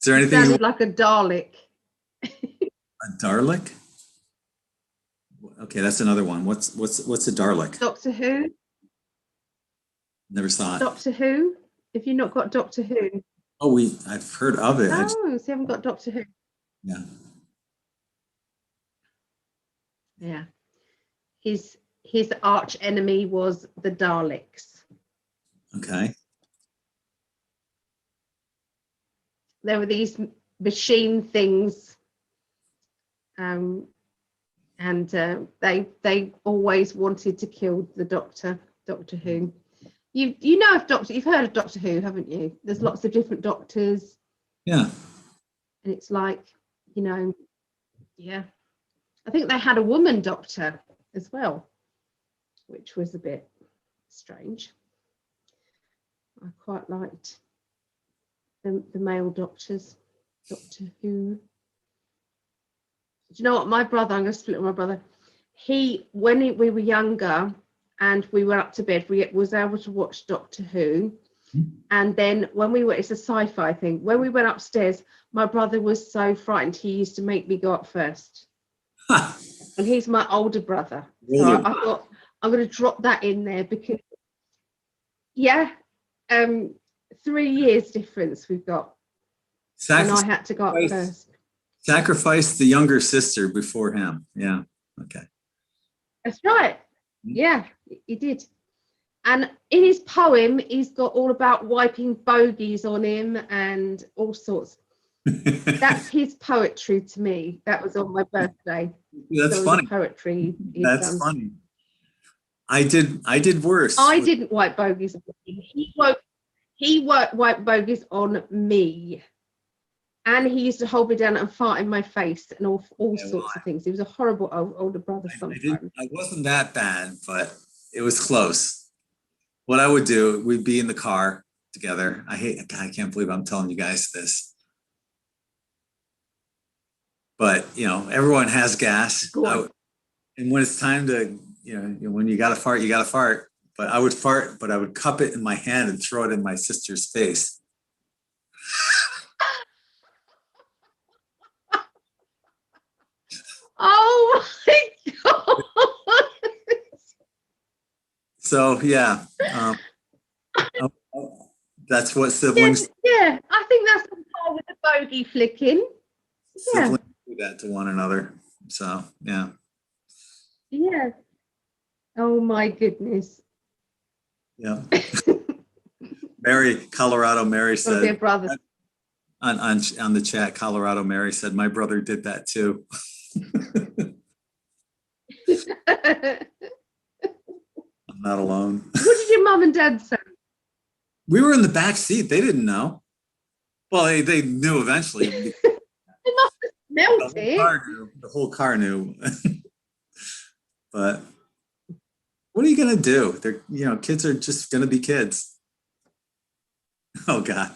there It anything sounded like a Dalek. a Dalek? Okay, that's another one. What's a Dalek? Doctor Who? Never saw it. Doctor Who? If you've not got Doctor Who. Oh, I've heard of it. Oh, so you haven't got Doctor Who. Yeah. Yeah. His arch enemy was the Daleks. Okay. There were these machine things, and they always wanted to kill the Doctor Who. You know of you've heard of Doctor Who, haven't you? There's lots of different doctors. Yeah. And it's like, yeah. I think they had a woman doctor as well, which was a bit strange. I quite liked the male doctors, Doctor Who. Do you know what? I'm going to split with my brother. When we were younger and we were up to bed, we was able to watch Doctor Who. And then it's a sci-fi thing. When we went upstairs, my brother was so frightened, he used to make me go up first. And he's my older brother. Really? So I thought, I'm going to drop that in there because, 3 years difference we've got. And I had to go up first. Sacrifice the younger sister before him. Yeah. Okay. That's right. Yeah, he did. And in his poem, he's got all about wiping bogies on him and all sorts. That's his poetry to me. That was on my birthday. That's funny. Poetry. That's funny. I did worse. I didn't wipe bogies on him. He wiped bogies on me. And he used to hold me down and fart in my face and all sorts of things. He was a horrible older brother sometimes. I wasn't that bad, but it was close. What I would do, we'd be in the car together. I can't believe I'm telling you guys this. But, everyone has gas. And when it's time to, when you got to fart, you got to fart. But I would fart, but I would cup it in my hand and throw it in my sister's face. Oh my God. So, yeah. That's what siblings. Yeah, I think that's on par with the bogey flicking. Siblings do that to one another. So, yeah. Yeah. Oh my goodness. Yeah. Colorado Mary said on the chat, Colorado Mary said, my brother did that too. I'm not alone. What did your mum and dad say? We were in the back seat. They didn't know. Well, they knew eventually. They must have smelled it. The whole car knew. But What are you gonna do? They're, kids are just gonna be kids. Oh God,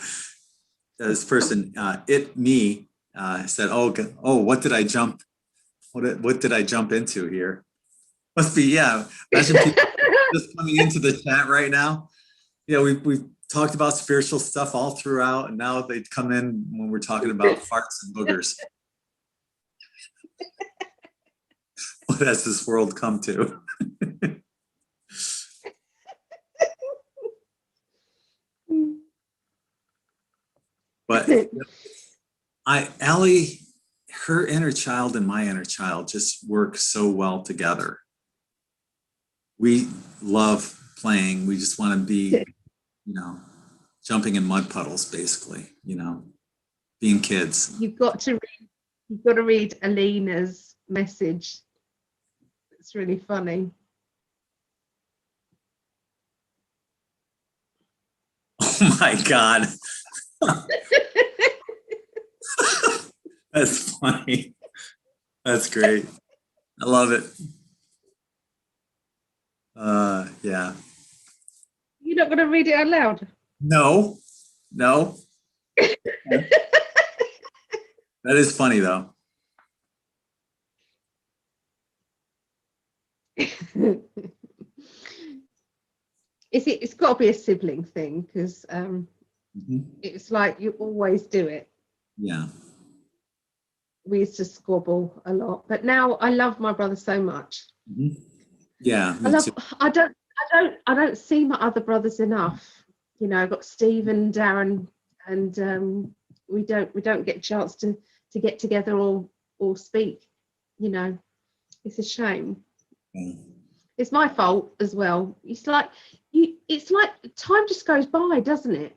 this person, said, oh, what did I jump? What did I jump into here? Must be, yeah. Imagine people just coming into the chat right now. We've talked about spiritual stuff all throughout, and now they come in when we're talking about farts and boogers. What has this world come to? But Ali, her inner child and my inner child just work so well together. We love playing. We just want to be, jumping in mud puddles, basically, being kids. You've got to read Alina's message. It's really funny. Oh my God. That's funny. That's great. I love it. Yeah. You're not going to read it out loud? No. That is funny though. It's got to be a sibling thing, because it's like you always do it. Yeah. We used to squabble a lot, but now I love my brother so much. Mm-hmm. Yeah. I don't see my other brothers enough. I've got Steve and Darren, and we don't get a chance to get together or speak. It's a shame. It's my fault as well. It's like time just goes by, doesn't it?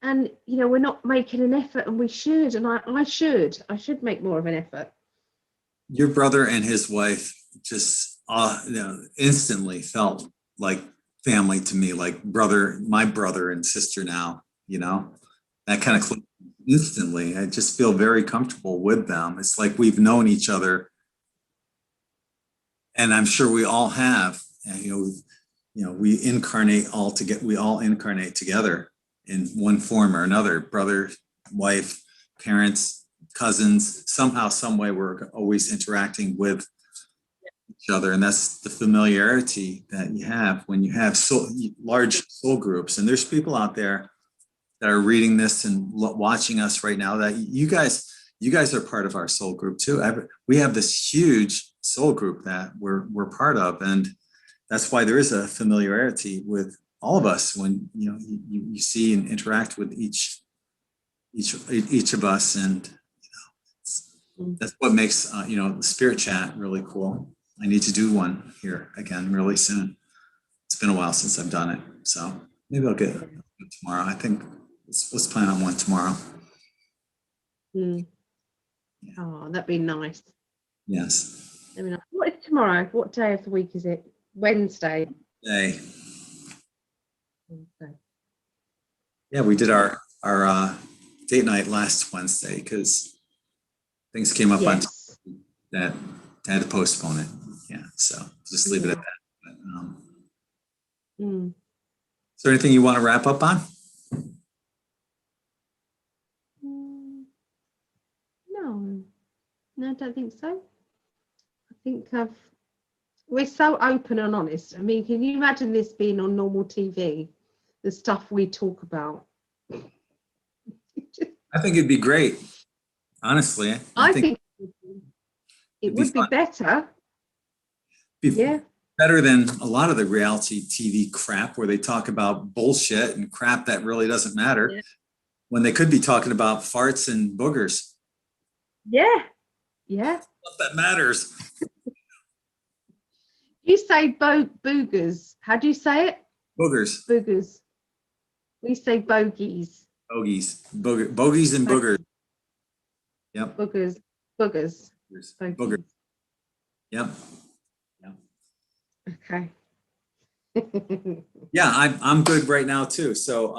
And we're not making an effort, and we should. And I should make more of an effort. Your brother and his wife just instantly felt like family to me, like my brother and sister now. That kind of clicked instantly. I just feel very comfortable with them. It's like we've known each other, and I'm sure we all have. And, we incarnate all together. We all incarnate together in one form or another. Brother, wife, parents, cousins. Somehow, some way, we're always interacting with each other, and that's the familiarity that you have when you have large soul groups. And there's people out there that are reading this and watching us right now that you guys are part of our soul group too. We have this huge soul group that we're part of, and that's why there is a familiarity with all of us when you see and interact with each of us, and that's what makes the spirit chat really cool. I need to do one here again really soon. It's been a while since I've done it, so maybe I'll get it tomorrow. I think let's plan on one tomorrow. Yeah. Oh, that'd be nice. Yes. What is tomorrow? What day of the week is it? Wednesday. Wednesday. Yeah, we did our date night last Wednesday because things came up on that I had to postpone it. Yeah, so just leave it at that. But, is there anything you want to wrap up on? No, I don't think so. I think we're so open and honest. I mean, can you imagine this being on normal TV? The stuff we talk about. I think it'd be great. Honestly, I think it would be better. Better than a lot of the reality TV crap where they talk about bullshit and crap that really doesn't matter, when they could be talking about farts and boogers. Yeah. Stuff that matters. You say boogers. How do you say it? Boogers. Boogers. We say bogies. Bogies. Bogies and boogers. Yep. Boogers. Boogers. Yep. Okay. Yeah, I'm good right now too. So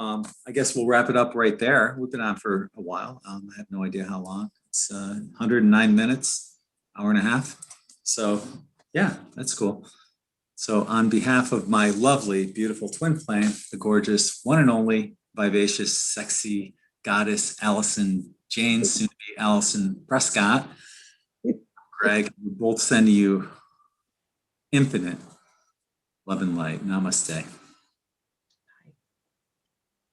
I guess we'll wrap it up right there. We've been on for a while. I have no idea how long. It's 109 minutes, hour and a half. So yeah, that's cool. So on behalf of my lovely, beautiful twin flame, the gorgeous, one and only, vivacious, sexy goddess, Alison, Jane, soon to be Alison Prescott, Gregg, we both send you infinite love and light. Namaste.